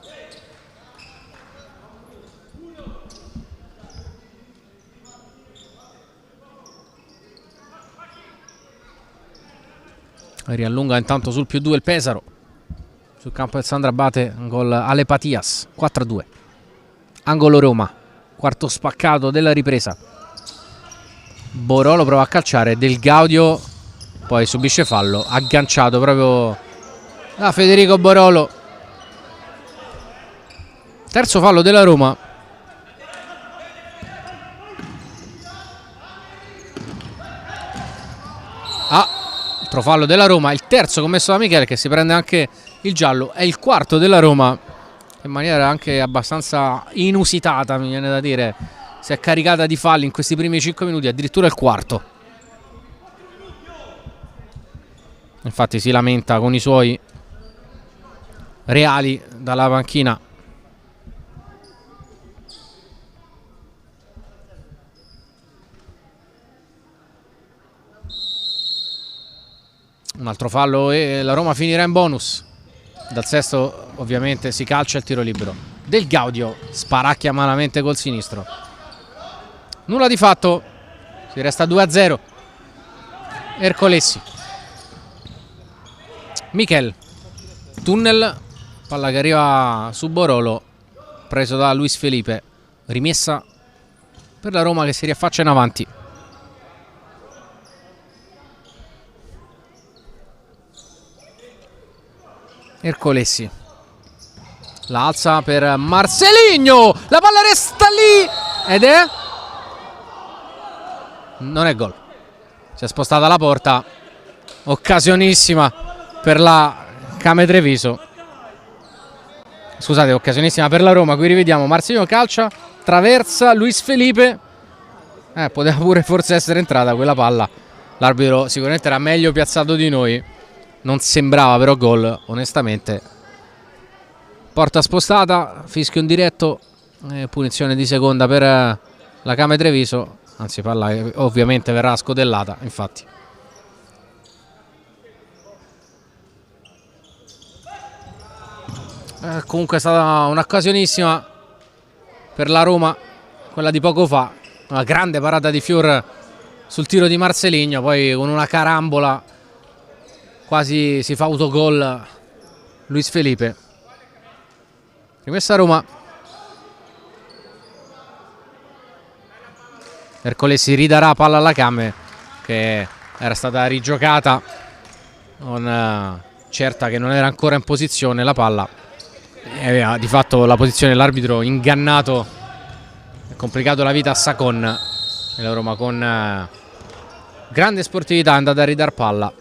Riallunga intanto sul +2 il Pesaro. sul campo del Sandrabate, un gol alle Patias, 4-2. Angolo Roma, quarto spaccato della ripresa. Borolo prova a calciare, Del Gaudio poi subisce fallo, agganciato proprio da Federico Borolo. Terzo fallo della Roma. Altro fallo della Roma, il terzo commesso da Michele, che si prende anche il giallo. È il quarto della Roma, in maniera anche abbastanza inusitata, mi viene da dire. Si è caricata di falli in questi primi 5 minuti, addirittura il quarto. Infatti si lamenta con i suoi reali dalla panchina. Un altro fallo e la Roma finirà in bonus. Dal sesto ovviamente si calcia il tiro libero. Del Gaudio sparacchia malamente col sinistro. Nulla di fatto, si resta 2-0. Ercolessi, Michel, tunnel, palla che arriva su Borolo, preso da Luis Felipe. Rimessa per la Roma che si riaffaccia in avanti. Ercolessi la alza per Marcelinho, la palla resta lì ed è... non è gol. Si è spostata la porta, occasionissima per la Came Treviso, scusate, occasionissima per la Roma. Qui rivediamo Marcelinho calcia, traversa Luis Felipe, poteva pure forse essere entrata quella palla. L'arbitro sicuramente era meglio piazzato di noi, non sembrava però gol onestamente. Porta spostata, fischio in diretto, punizione di seconda per la Came Treviso. Anzi, palla che ovviamente verrà scodellata, infatti. Comunque è stata un'occasionissima per la Roma, quella di poco fa. Una grande parata di Fior sul tiro di Marcelinho, poi con una carambola quasi si fa autogol Luis Felipe. Rimessa Roma. Ercolessi ridarà palla alla Came, che era stata rigiocata con certa che non era ancora in posizione la palla, e aveva di fatto la posizione dell'arbitro ingannato, ha complicato la vita a Sacon, e la Roma con grande sportività è andata a ridar palla.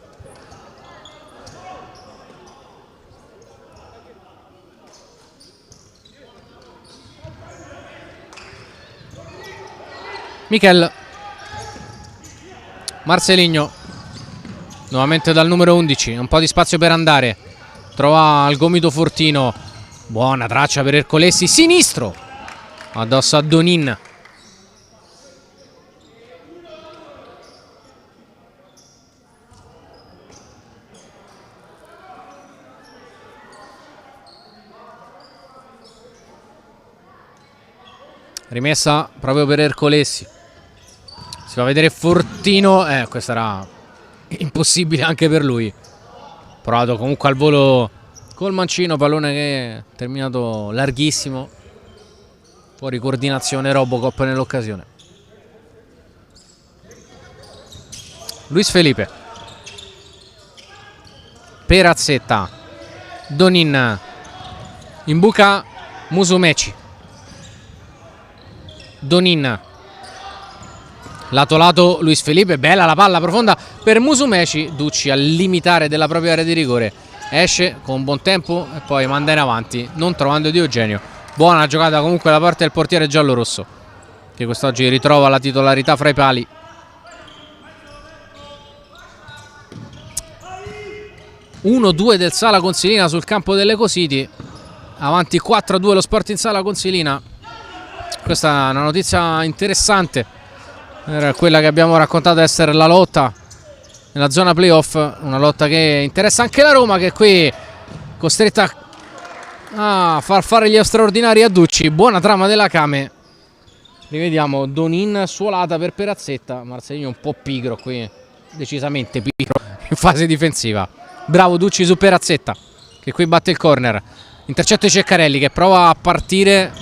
Michel, Marcelinho nuovamente dal numero 11, un po' di spazio per andare, trova al gomito Fortino, buona traccia per Ercolessi, sinistro addosso a Donin. Rimessa proprio per Ercolessi. Si fa vedere Fortino. Questa era impossibile anche per lui. Provato comunque al volo col mancino. Pallone che è terminato larghissimo. Fuori coordinazione Robocop nell'occasione. Luis Felipe. Perazzetta. Donin. In buca Musumeci. Donin, lato lato Luis Felipe, bella la palla profonda per Musumeci. Ducci al limitare della propria area di rigore esce con buon tempo e poi manda in avanti non trovando Diogenio. Buona giocata comunque da parte del portiere giallorosso, che quest'oggi ritrova la titolarità fra i pali. (1-2) del Sala Consilina sul campo delle Cositi, avanti 4-2 lo Sporting Sala Consilina. Questa è una notizia interessante, era quella che abbiamo raccontato essere la lotta nella zona playoff, una lotta che interessa anche la Roma, che è qui costretta a far fare gli straordinari a Ducci. Buona trama della Came, rivediamo Donin suolata per Perazzetta. Marcelinho un po' pigro qui, decisamente pigro in fase difensiva. Bravo Ducci su Perazzetta, che qui batte il corner. Intercetto di Ceccarelli che prova a partire,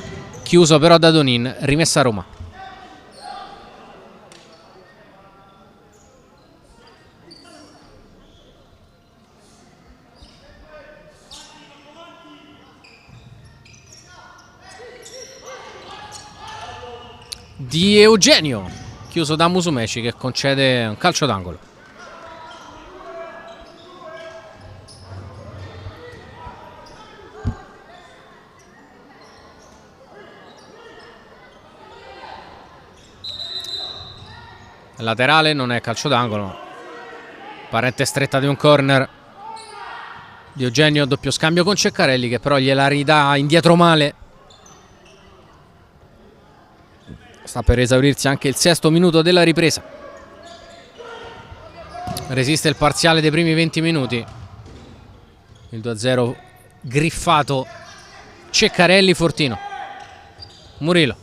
chiuso però da Donin. Rimessa a Roma. Di Eugenio, chiuso da Musumeci che concede un calcio d'angolo. Laterale, non è calcio d'angolo. Parente stretta di un corner di Eugenio, doppio scambio con Ceccarelli che però gliela ridà indietro male. Sta per esaurirsi anche il 6° minuto della ripresa. Resiste il parziale dei primi 20 minuti. Il 2-0 griffato. Ceccarelli, Fortino. Murillo.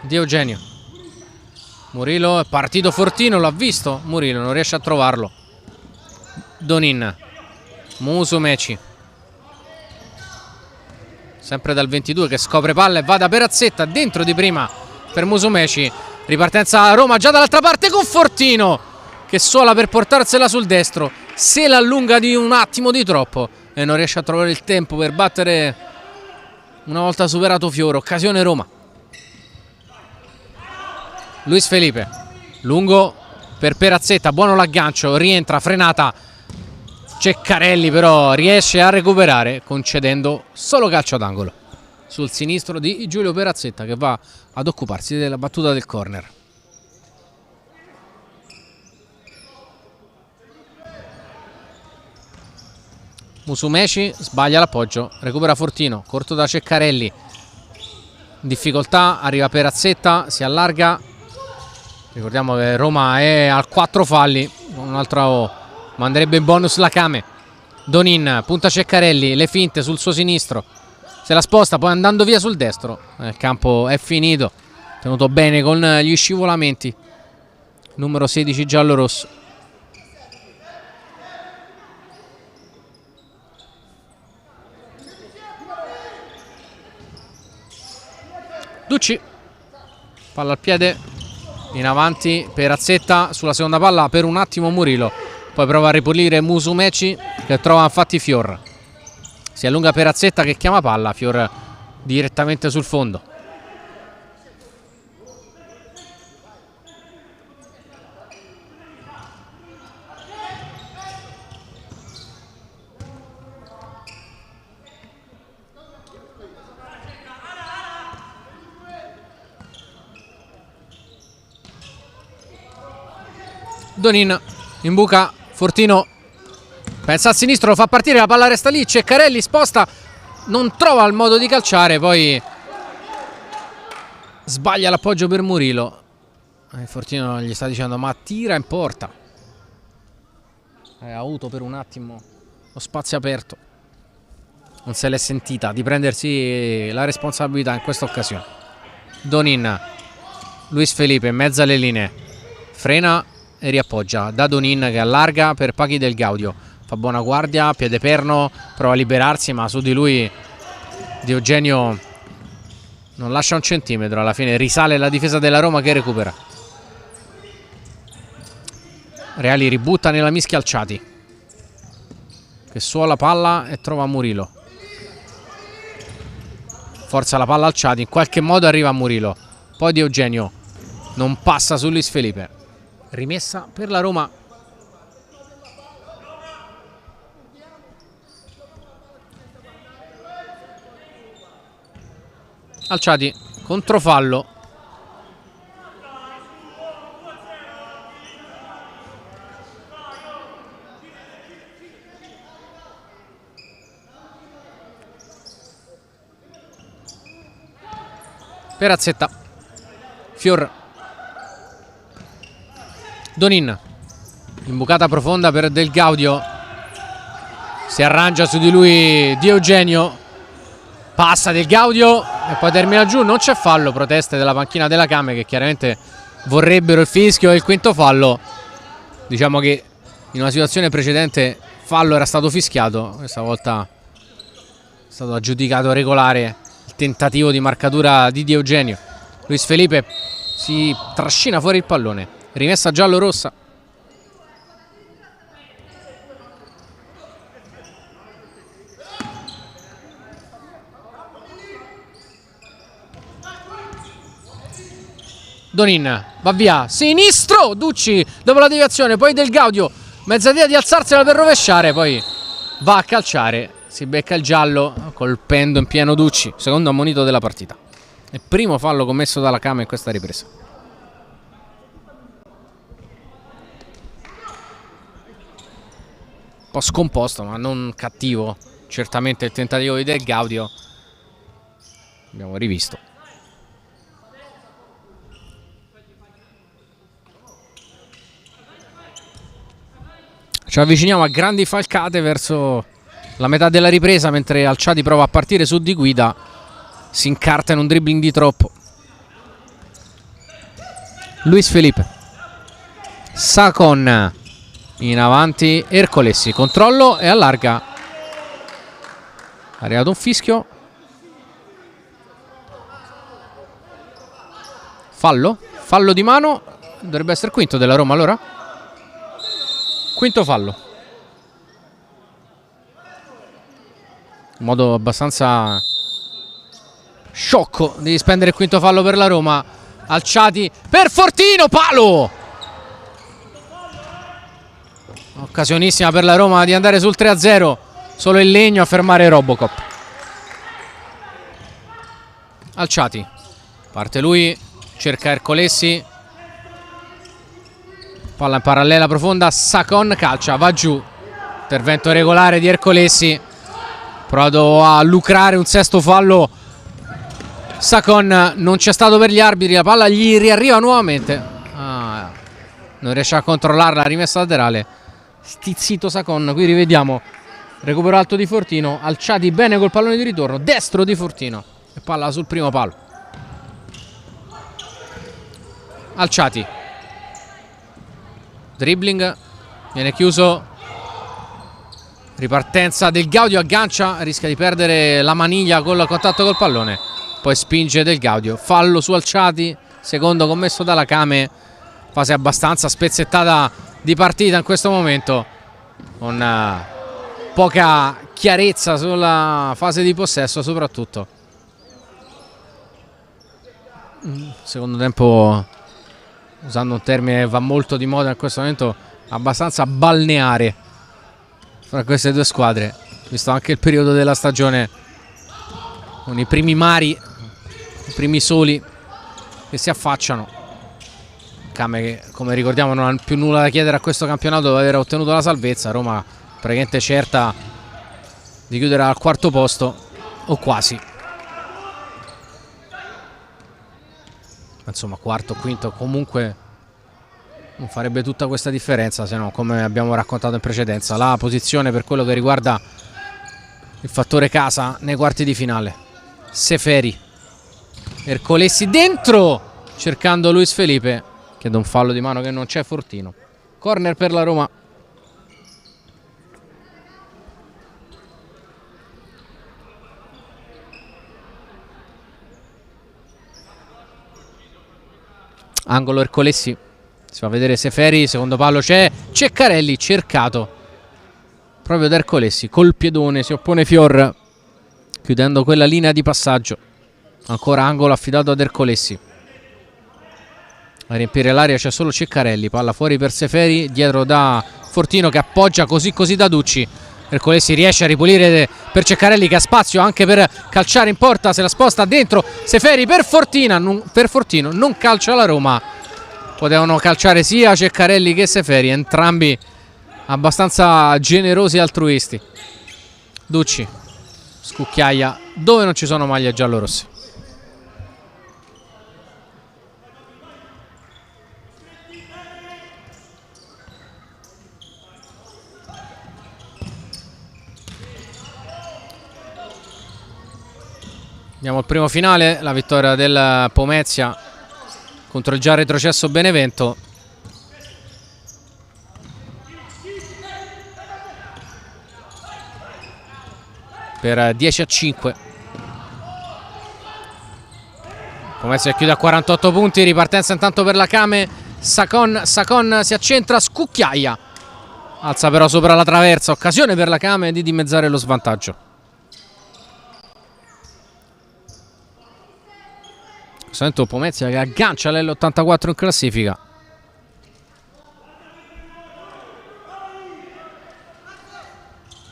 Di Eugenio. Murillo è partito Fortino, l'ha visto. Murillo non riesce a trovarlo. Donin. Musumeci. Sempre dal 22 che scopre palla e va da Perazzetta, dentro di prima per Musumeci. Ripartenza a Roma già dall'altra parte con Fortino che suola per portarsela sul destro. Se la allunga di un attimo di troppo e non riesce a trovare il tempo per battere una volta superato Fiore. Occasione Roma. Luis Felipe. Lungo per Perazzetta, buono l'aggancio, rientra, frenata. Ceccarelli però riesce a recuperare concedendo solo calcio d'angolo sul sinistro di Giulio Perazzetta che va ad occuparsi della battuta del corner. Musumeci sbaglia l'appoggio, recupera Fortino, corto da Ceccarelli, in difficoltà, arriva Perazzetta, si allarga. Ricordiamo che Roma è al 4 falli, un altro manderebbe in bonus la Came. Donin, punta Ceccarelli, le finte sul suo sinistro, se la sposta poi andando via sul destro. Il campo è finito, tenuto bene con gli scivolamenti. Numero 16 giallo-rosso. Ducci, palla al piede, in avanti Perazzetta, sulla seconda palla per un attimo Murillo, poi prova a ripulire Musumeci che trova infatti Fior. Si allunga Perazzetta che chiama palla, Fior direttamente sul fondo. Donin in buca, Fortino pensa al sinistro, lo fa partire, la palla resta lì, Ceccarelli sposta, non trova il modo di calciare, poi sbaglia l'appoggio per Murillo. Fortino gli sta dicendo ma tira in porta. Ha avuto per un attimo lo spazio aperto, non se l'è sentita di prendersi la responsabilità in questa occasione. Donin, Luis Felipe in mezzo alle linee, frena e riappoggia da Donin che allarga per Paghi del Gaudio, fa buona guardia, piede perno, prova a liberarsi ma su di lui Di Eugenio non lascia un centimetro, alla fine risale la difesa della Roma che recupera. Reali ributta nella mischia Alciati che suola palla e trova Murillo, forza la palla Alciati, in qualche modo arriva a Murillo, poi Di Eugenio non passa su Luis Felipe. Rimessa per la Roma. Alciati, controfallo. Perazzetta. Fior. Donin, imbucata profonda per Del Gaudio, si arrangia su di lui Di Eugenio, passa Del Gaudio e poi termina giù, non c'è fallo, proteste della panchina della Came che chiaramente vorrebbero il fischio e il quinto fallo. Diciamo che in una situazione precedente fallo era stato fischiato, questa volta è stato aggiudicato regolare il tentativo di marcatura di Di Eugenio. Luis Felipe si trascina fuori il pallone, rimessa giallo-rossa. Donin va via, sinistro, Ducci dopo la deviazione, poi Del Gaudio, mezz'idea di alzarsela per rovesciare, poi va a calciare, si becca il giallo colpendo in pieno Ducci, secondo ammonito della partita. È primo fallo commesso dalla Cama in questa ripresa. Un po' scomposto ma non cattivo, certamente il tentativo di Del Gaudio, abbiamo rivisto. Ci avviciniamo a grandi falcate verso la metà della ripresa, mentre Alciati prova a partire su di guida, si incarta in un dribbling di troppo. Luis Felipe, Sacon in avanti, Ercolessi, controllo e allarga. È arrivato un fischio. Fallo di mano, dovrebbe essere quinto della Roma allora. Quinto fallo. In modo abbastanza sciocco di spendere il quinto fallo per la Roma. Alciati per Fortino, palo! Occasionissima per la Roma di andare sul 3-0. Solo il Legno a fermare Robocop. Alciati. Parte lui, cerca Ercolessi. Palla in parallela profonda, Sacon calcia, va giù. Intervento regolare di Ercolessi. Provato a lucrare un sesto fallo. Sacon non c'è stato per gli arbitri, la palla gli riarriva nuovamente. Non riesce a controllarla, rimessa laterale. Stizzito Sacon, qui rivediamo. Recupero alto di Fortino, Alciati bene col pallone di ritorno, destro di Fortino. E palla sul primo palo. Alciati. Dribbling, viene chiuso, ripartenza Del Gaudio, aggancia, rischia di perdere la maniglia col contatto col pallone, poi spinge Del Gaudio, fallo su Alciati, secondo commesso dalla Came, fase abbastanza spezzettata di partita in questo momento, con poca chiarezza sulla fase di possesso soprattutto. Secondo tempo, usando un termine che va molto di moda in questo momento, abbastanza balneare fra queste due squadre, visto anche il periodo della stagione con i primi mari, i primi soli che si affacciano. Came che, come ricordiamo, non ha più nulla da chiedere a questo campionato dopo aver ottenuto la salvezza. Roma praticamente certa di chiudere al quarto posto o quasi. Insomma, quarto o quinto comunque non farebbe tutta questa differenza, se no, come abbiamo raccontato in precedenza, la posizione per quello che riguarda il fattore casa nei quarti di finale. Seferi, Ercolessi dentro, cercando Luis Felipe, chiede un fallo di mano che non c'è. Fortino, corner per la Roma. Angolo Ercolessi, si fa vedere Seferi, secondo palo c'è Ceccarelli, cercato proprio da Ercolessi, col piedone si oppone Fior, chiudendo quella linea di passaggio. Ancora angolo affidato ad Ercolessi, a riempire l'area c'è solo Ceccarelli, palla fuori per Seferi, dietro da Fortino che appoggia così da Ducci. Ercolessi riesce a ripulire per Ceccarelli che ha spazio anche per calciare in porta, se la sposta dentro Seferi per Fortino, non calcia la Roma. Potevano calciare sia Ceccarelli che Seferi, entrambi abbastanza generosi e altruisti. Ducci scucchiaia dove non ci sono maglie giallorosse. Abbiamo il primo finale, la vittoria del Pomezia contro il già retrocesso Benevento. per 10-5. Pomezia chiude a 48 punti, ripartenza intanto per la Kame. Sacon si accentra, scucchiaia, alza però sopra la traversa, occasione per la Kame di dimezzare lo svantaggio. Sento Pomezia che aggancia l'L84 in classifica.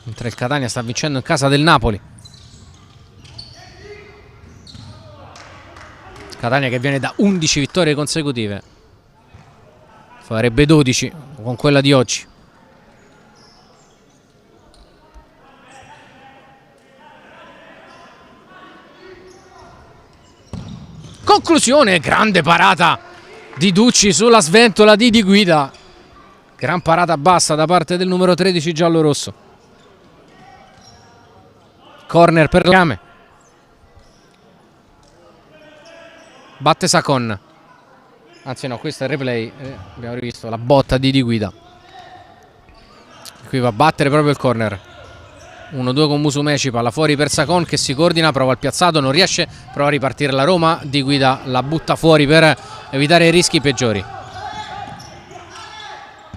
Mentre il Catania sta vincendo in casa del Napoli. Catania che viene da 11 vittorie consecutive. Farebbe 12 con quella di oggi. Conclusione, grande parata di Ducci sulla sventola di Guida. Gran parata bassa da parte del numero 13 giallorosso. Corner per la Kame. Batte Sacon. Anzi no, questo è il replay. Abbiamo rivisto la botta di Guida. Qui va a battere proprio il corner. 1-2 con Musumeci, palla fuori per Sacon che si coordina, prova il piazzato, non riesce, prova a ripartire la Roma, Di Guida la butta fuori per evitare i rischi peggiori.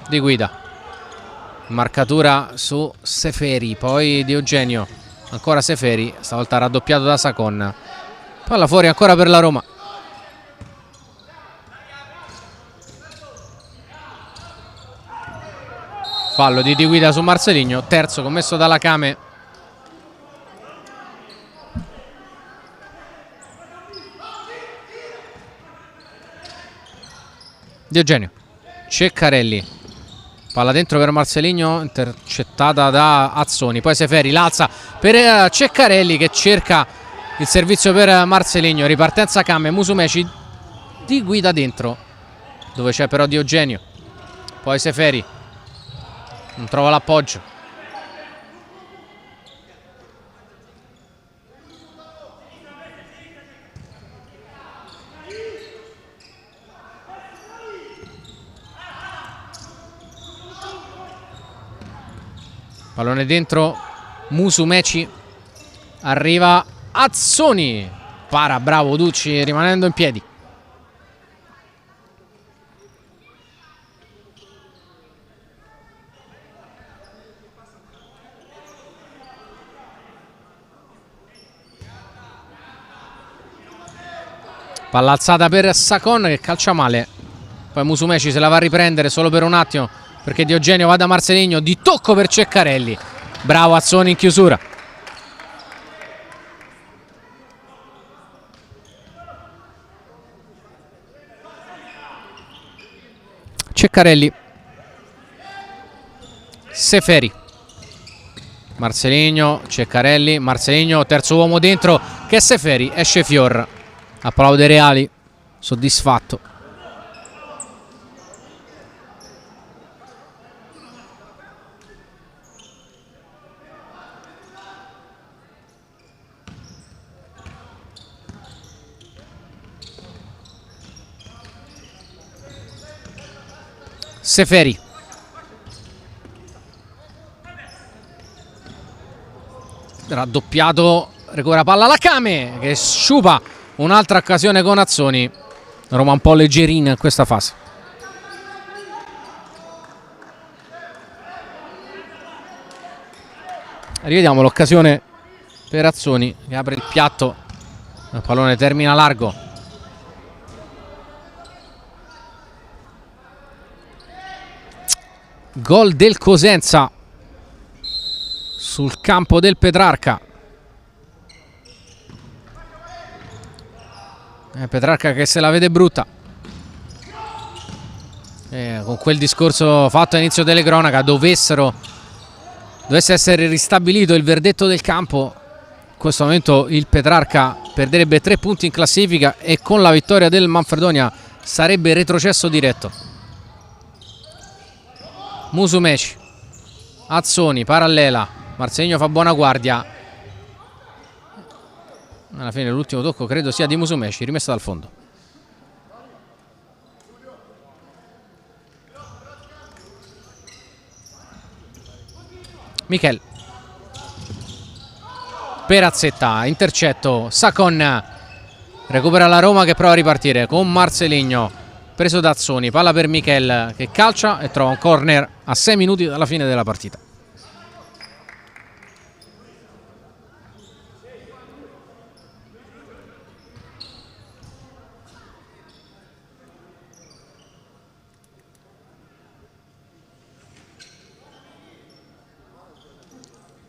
Di Guida, marcatura su Seferi, poi Di Eugenio, ancora Seferi, stavolta raddoppiato da Sacon, palla fuori ancora per la Roma. Fallo di Guida su Marcelinho, terzo commesso dalla Kame. Di Eugenio, Ceccarelli, palla dentro per Marcelinho, intercettata da Azzoni, poi Seferi l'alza per Ceccarelli che cerca il servizio per Marcelinho, ripartenza Kame, Musumeci, Di Guida dentro, dove c'è però Di Eugenio, poi Seferi, non trova l'appoggio. Pallone dentro, Musumeci, arriva Azzoni, para bravo Ducci rimanendo in piedi. Palla alzata per Sacon che calcia male, poi Musumeci se la va a riprendere solo per un attimo perché Di Eugenio va da Marcelinho, di tocco per Ceccarelli, bravo Azzoni in chiusura. Ceccarelli, Seferi, Marcelinho, Ceccarelli, Marcelinho, terzo uomo dentro che è Seferi, esce Fior, applaude Reali, soddisfatto. Seferi, raddoppiato, recupera palla la Kame che sciupa un'altra occasione con Azzoni. Roma un po' leggerina in questa fase. Rivediamo l'occasione per Azzoni che apre il piatto, il pallone termina largo. Gol del Cosenza sul campo del Petrarca. Petrarca che se la vede brutta. Con quel discorso fatto all'inizio delle cronache, dovesse essere ristabilito il verdetto del campo, in questo momento il Petrarca perderebbe 3 punti in classifica e con la vittoria del Manfredonia sarebbe retrocesso diretto. Musumeci, Azzoni, parallela, Marcelinho fa buona guardia. Alla fine l'ultimo tocco credo sia di Musumeci, rimessa dal fondo. Michel, Perazzetta, intercetto, Sacon recupera la Roma che prova a ripartire con Marceligno, preso da Azzoni, palla per Michel che calcia e trova un corner a 6 minuti dalla fine della partita.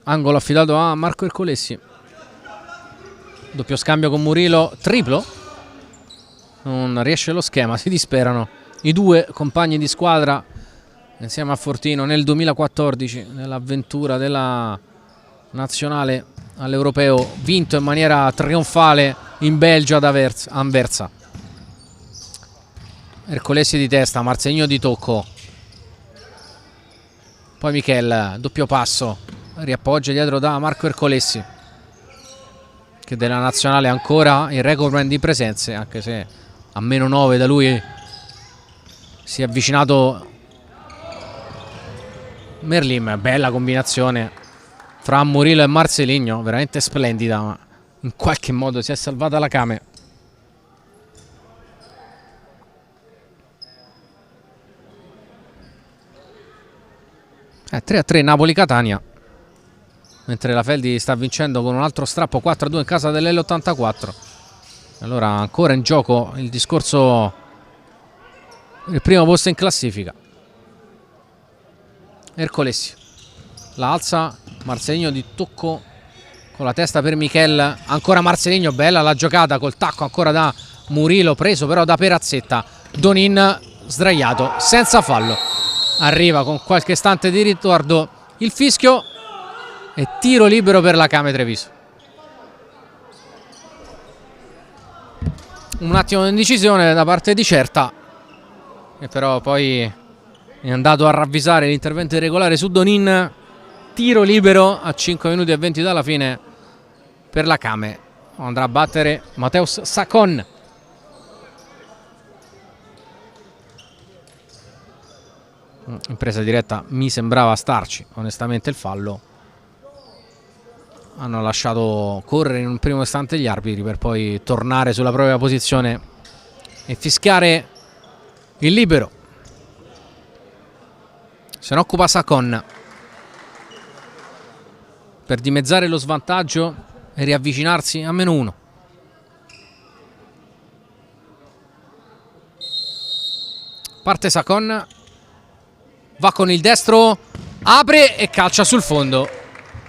Angolo affidato a Marco Ercolessi. Doppio scambio con Murillo, triplo. Non riesce lo schema, si disperano i due compagni di squadra insieme a Fortino nel 2014 nell'avventura della nazionale all'Europeo, vinto in maniera trionfale in Belgio ad Anversa. Ercolessi di testa, Marceligno di tocco, poi Michel, doppio passo, riappoggia dietro da Marco Ercolessi, che della nazionale ancora il recordman di presenze, anche se a -9 da lui si è avvicinato Merlim. Bella combinazione fra Murillo e Marceligno, veramente splendida, ma in qualche modo si è salvata la Came. È 3-3 Napoli-Catania, mentre la Feldi sta vincendo con un altro strappo 4-2 in casa dell'L84. Allora ancora in gioco il discorso del primo posto in classifica. Ercolessi la alza, Marceligno di tocco con la testa per Michel, ancora Marceligno, bella la giocata col tacco ancora da Murillo, preso però da Perazzetta. Donin sdraiato senza fallo, arriva con qualche istante di ritardo il fischio e tiro libero per la Came Treviso. Un attimo di indecisione da parte di Certa, che però poi è andato a ravvisare l'intervento irregolare su Donin. Tiro libero a 5 minuti e 20 dalla fine per la Came. Andrà a battere Mateusz Sacon. In presa diretta mi sembrava starci onestamente il fallo. Hanno lasciato correre in un primo istante gli arbitri per poi tornare sulla propria posizione e fischiare il libero. Se ne occupa Sacon per dimezzare lo svantaggio e riavvicinarsi a -1. Parte Sacon, va con il destro, apre e calcia sul fondo.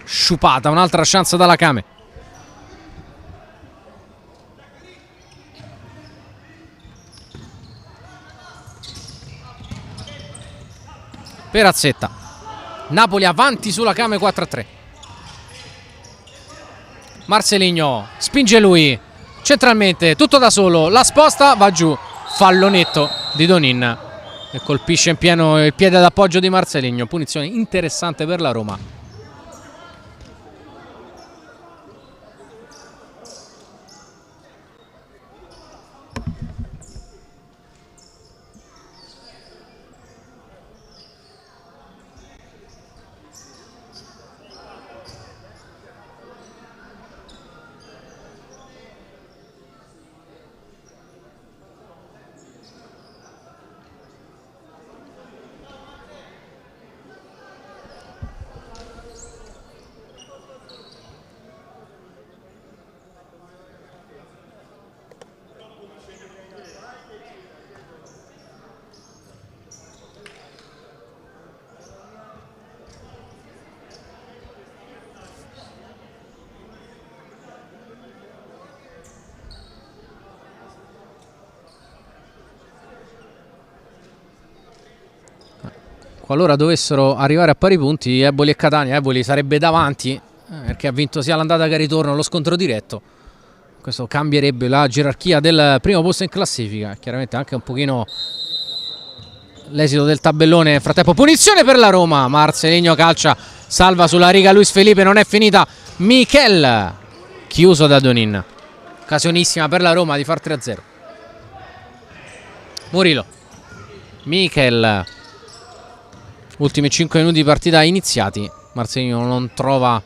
Sciupata, un'altra chance dalla Came. Perazzetta, Napoli avanti sulla Came 4-3. Marceligno spinge lui centralmente, tutto da solo, la sposta, va giù, fallo netto di Donin e colpisce in pieno il piede d'appoggio di Marceligno. Punizione interessante per la Roma. Qualora dovessero arrivare a pari punti Eboli e Catania, Eboli sarebbe davanti perché ha vinto sia l'andata che il ritorno, lo scontro diretto. Questo cambierebbe la gerarchia del primo posto in classifica, chiaramente anche un pochino l'esito del tabellone. Nel frattempo punizione per la Roma, Marceligno calcia, salva sulla riga Luis Felipe, non è finita. Michel chiuso da Donin, occasionissima per la Roma di far 3-0. Murillo, Michel, ultimi 5 minuti di partita iniziati. Marceligno non trova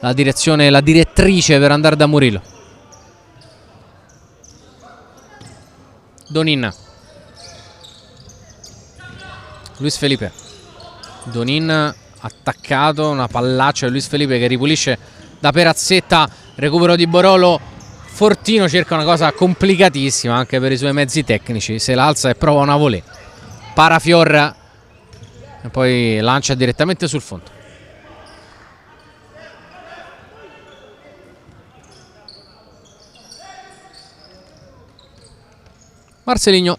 la direzione, la direttrice per andare da Murillo. Donin, Luis Felipe, Donin attaccato, una pallaccia di Luis Felipe che ripulisce da Perazzetta, recupero di Borolo. Fortino cerca una cosa complicatissima anche per i suoi mezzi tecnici, se l'alza e prova una volée, parafior e poi lancia direttamente sul fondo. Marcelinho,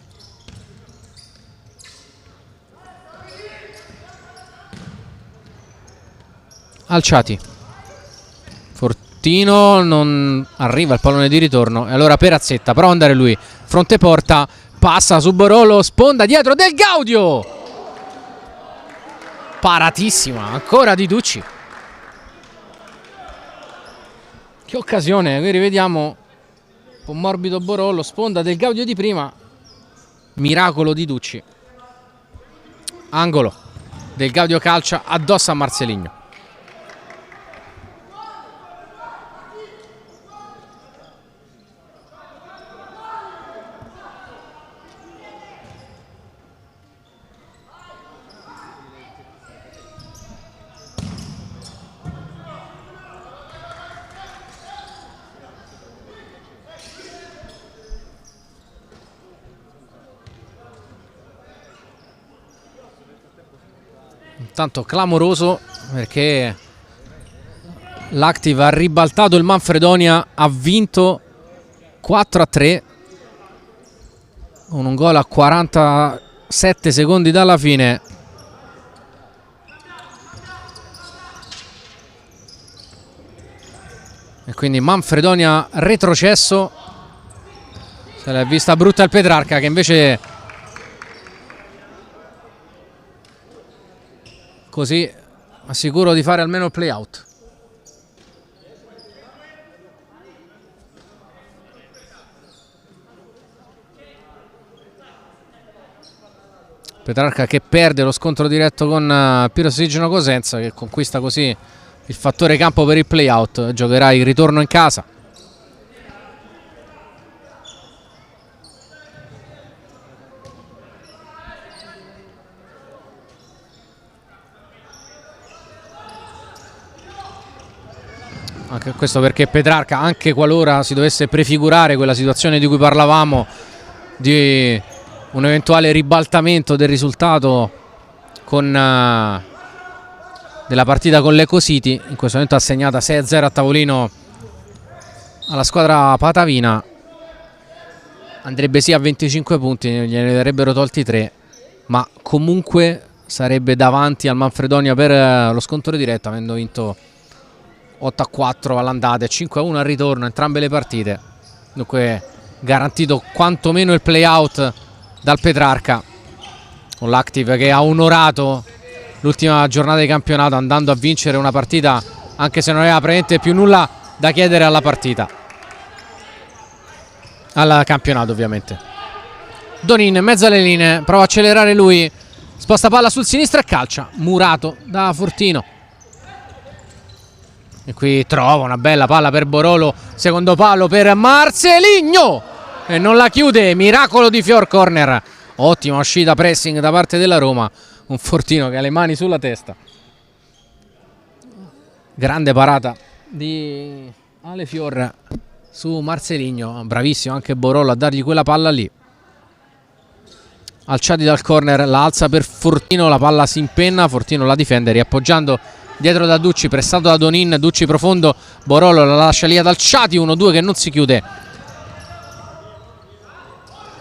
Alciati, Fortino non arriva il pallone di ritorno e allora Perazzetta prova ad andare lui, fronte porta, passa su Borolo, sponda dietro Del Gaudio, paratissima ancora di Ducci. Che occasione, qui rivediamo un po' morbido Borolo, sponda Del Gaudio di prima, miracolo di Ducci, angolo, Del Gaudio calcia addosso a Marcelinho. Intanto clamoroso perché l'Active ha ribaltato il Manfredonia, ha vinto 4-3 con un gol a 47 secondi dalla fine. E quindi Manfredonia retrocesso. Se l'è vista brutta il Petrarca che invece così assicuro di fare almeno il play out. Petrarca che perde lo scontro diretto con Piero Sigino Cosenza, che conquista così il fattore campo per il play out. Giocherà il ritorno in casa. Anche questo perché Petrarca, anche qualora si dovesse prefigurare quella situazione di cui parlavamo, di un eventuale ribaltamento del risultato con della partita con l'Eco City, in questo momento assegnata 6-0 a tavolino alla squadra patavina, andrebbe sì a 25 punti, gliene darebbero tolti 3, ma comunque sarebbe davanti al Manfredonia per lo scontro diretto, avendo vinto 8-4 all'andata e 5-1 al ritorno entrambe le partite. Dunque garantito quantomeno il play out dal Petrarca, con l'Active che ha onorato l'ultima giornata di campionato andando a vincere una partita anche se non aveva praticamente più nulla da chiedere alla partita, al campionato ovviamente. Donin in mezzo alle linee, prova a accelerare lui, sposta palla sul sinistro e calcia, murato da Fortino. E qui trova una bella palla per Borolo, secondo palo per Marcelinho e non la chiude, miracolo di Fior, corner. Ottima uscita pressing da parte della Roma, un Fortino che ha le mani sulla testa. Grande parata di Ale Fior su Marcelinho, bravissimo anche Borolo a dargli quella palla lì. Alciati dal corner, la alza per Fortino, la palla si impenna, Fortino la difende riappoggiando dietro da Ducci, pressato da Donin, Ducci profondo, Borolo la lascia lì ad Alciati, 1-2 che non si chiude.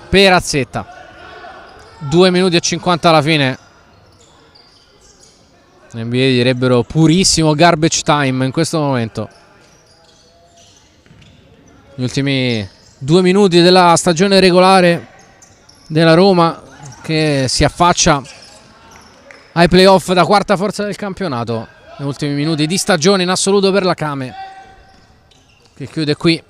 Perazzetta, 2 minuti e 50 alla fine. NBA direbbero purissimo garbage time in questo momento. Gli ultimi 2 minuti della stagione regolare della Roma che si affaccia ai playoff da quarta forza del campionato. Gli ultimi minuti di stagione in assoluto per la Came, che chiude qui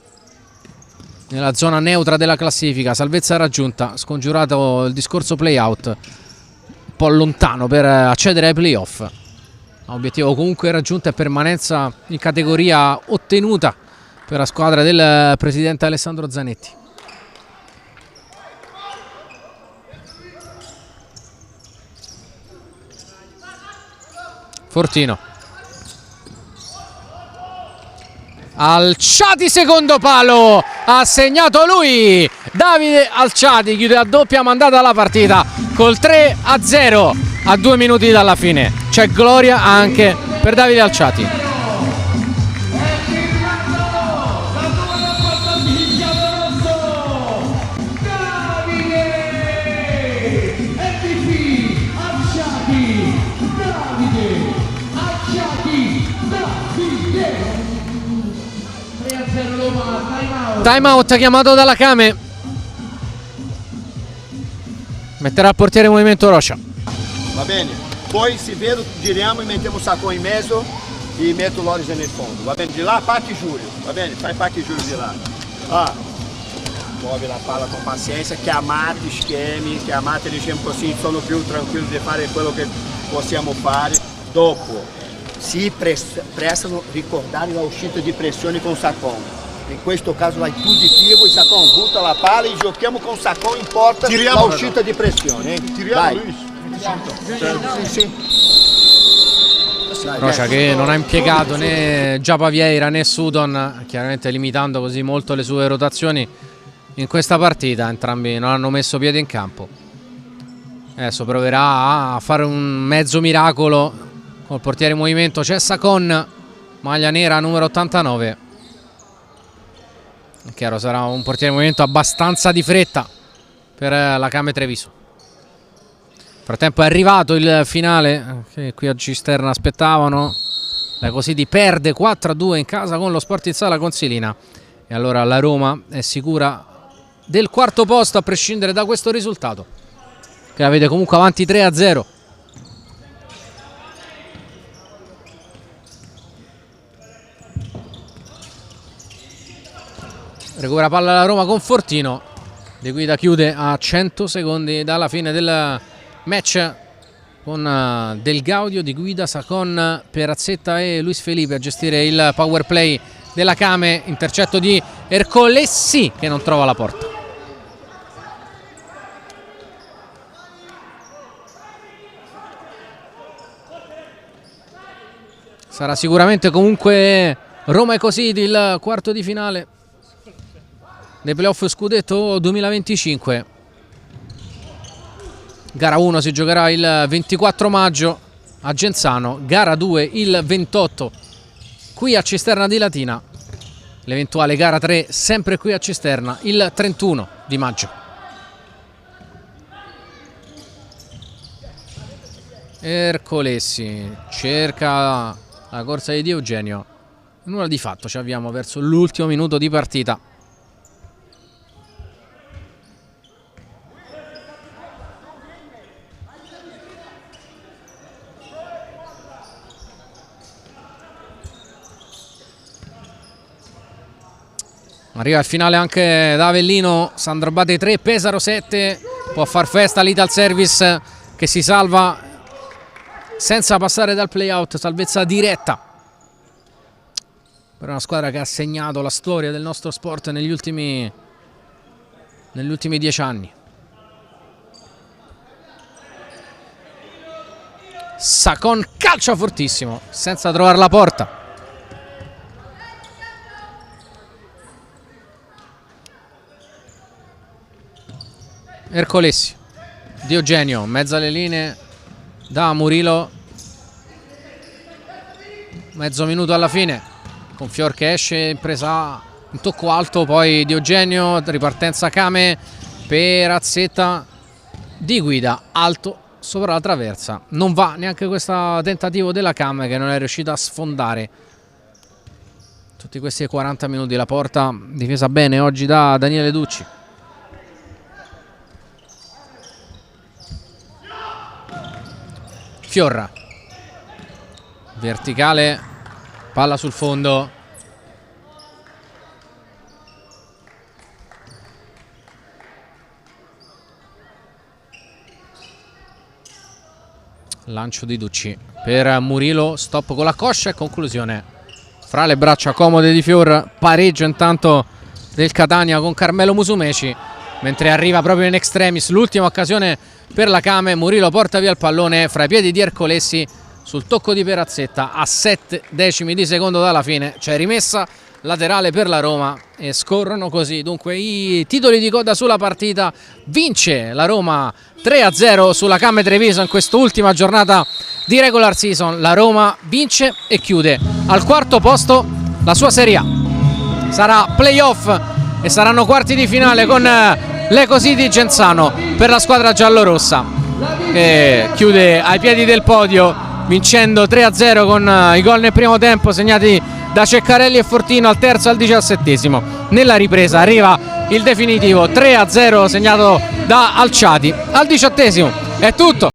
nella zona neutra della classifica. Salvezza raggiunta, scongiurato il discorso play out, un po' lontano per accedere ai playoff. Obiettivo comunque raggiunto e permanenza in categoria ottenuta per la squadra del presidente Alessandro Zanetti. Fortino. Alciati, secondo palo, ha segnato lui. Davide Alciati chiude a doppia mandata la partita col 3-0 a 2 minuti dalla fine. C'è gloria anche per Davide Alciati. Time out chiamato dalla Kame. Metterà il portiere in movimento Rocha. Va bene, poi se vede giriamo e mettiamo o Sacon in mezzo e metto o Loris nel fondo, va bene? Di là Pacchi Giulio, va bene? Fai Pacchi Giulio di là. Muove la palla con pazienza, chiamate schemi, chiamate diciamo così, sono più tranquilli di fare quello che possiamo fare. Dopo si prestano a ricordare la uscita di pressione con Sacon. In questo caso vai tu di pivo, il Sacon butta la palla e giochiamo con Sacon in porta la uscita di pressione. Tiriamo Luis. Sì. Rocha che non ha impiegato né Giapa Vieira né Sutton, chiaramente limitando così molto le sue rotazioni in questa partita. Entrambi non hanno messo piede in campo. Adesso proverà a fare un mezzo miracolo col portiere in movimento. C'è Sacon, maglia nera numero 89. È chiaro, sarà un portiere in movimento abbastanza di fretta per la Kame Treviso. Nel frattempo è arrivato il finale che qui a Cisterna aspettavano. La Cosidi perde 4-2 in casa con lo Sporting Sala Consilina e allora la Roma è sicura del quarto posto a prescindere da questo risultato, che la vede comunque avanti 3-0. Recupera palla la Roma con Fortino. De Guida chiude a 100 secondi dalla fine del match con Del Gaudio, Di Guida, Sacon, Perazzetta e Luis Felipe a gestire il power play della Kame. Intercetto di Ercolessi che non trova la porta. Sarà sicuramente comunque Roma e Cosidi il quarto di finale dei playoff Scudetto 2025. Gara 1 si giocherà il 24 maggio a Genzano, gara 2 il 28 qui a Cisterna di Latina, l'eventuale gara 3 sempre qui a Cisterna il 31 di maggio. Ercolessi cerca la corsa di Di Eugenio, nulla di fatto, ci avviamo verso l'ultimo minuto di partita. Arriva al finale anche da Avellino, Sandro Abate 3, Pesaro 7, può far festa l'Ital Service che si salva senza passare dal play-out, salvezza diretta per una squadra che ha segnato la storia del nostro sport negli ultimi 10 anni. Sacon calcia fortissimo senza trovare la porta. Ercolessi, Di Eugenio, mezzo alle linee da Murilo, mezzo minuto alla fine, con Fior che esce, presa in tocco alto, poi Di Eugenio, ripartenza Kame, Perazzetta, Di Guida, alto sopra la traversa, non va neanche questo tentativo della Kame che non è riuscita a sfondare tutti questi 40 minuti. La porta difesa bene oggi da Daniele Ducci. Fiorra, verticale, palla sul fondo, Lancio di Ducci per Murillo, stop con la coscia e conclusione fra le braccia comode di Fior. Pareggio intanto del Catania con Carmelo Musumeci, mentre arriva proprio in extremis l'ultima occasione per la Kame. Murillo porta via il pallone fra i piedi di Ercolessi sul tocco di Perazzetta a 7 decimi di secondo dalla fine. C'è rimessa laterale per la Roma e scorrono così dunque i titoli di coda sulla partita. Vince la Roma 3-0 sulla Kame Treviso in quest'ultima giornata di regular season. La Roma vince e chiude al quarto posto la sua Serie A. Sarà playoff e saranno quarti di finale con l'Ecosi di Genzano per la squadra giallorossa, che chiude ai piedi del podio vincendo 3-0 con i gol nel primo tempo segnati da Ceccarelli e Fortino al terzo e al 17esimo. Nella ripresa arriva il definitivo 3-0 segnato da Alciati al 18esimo. È tutto.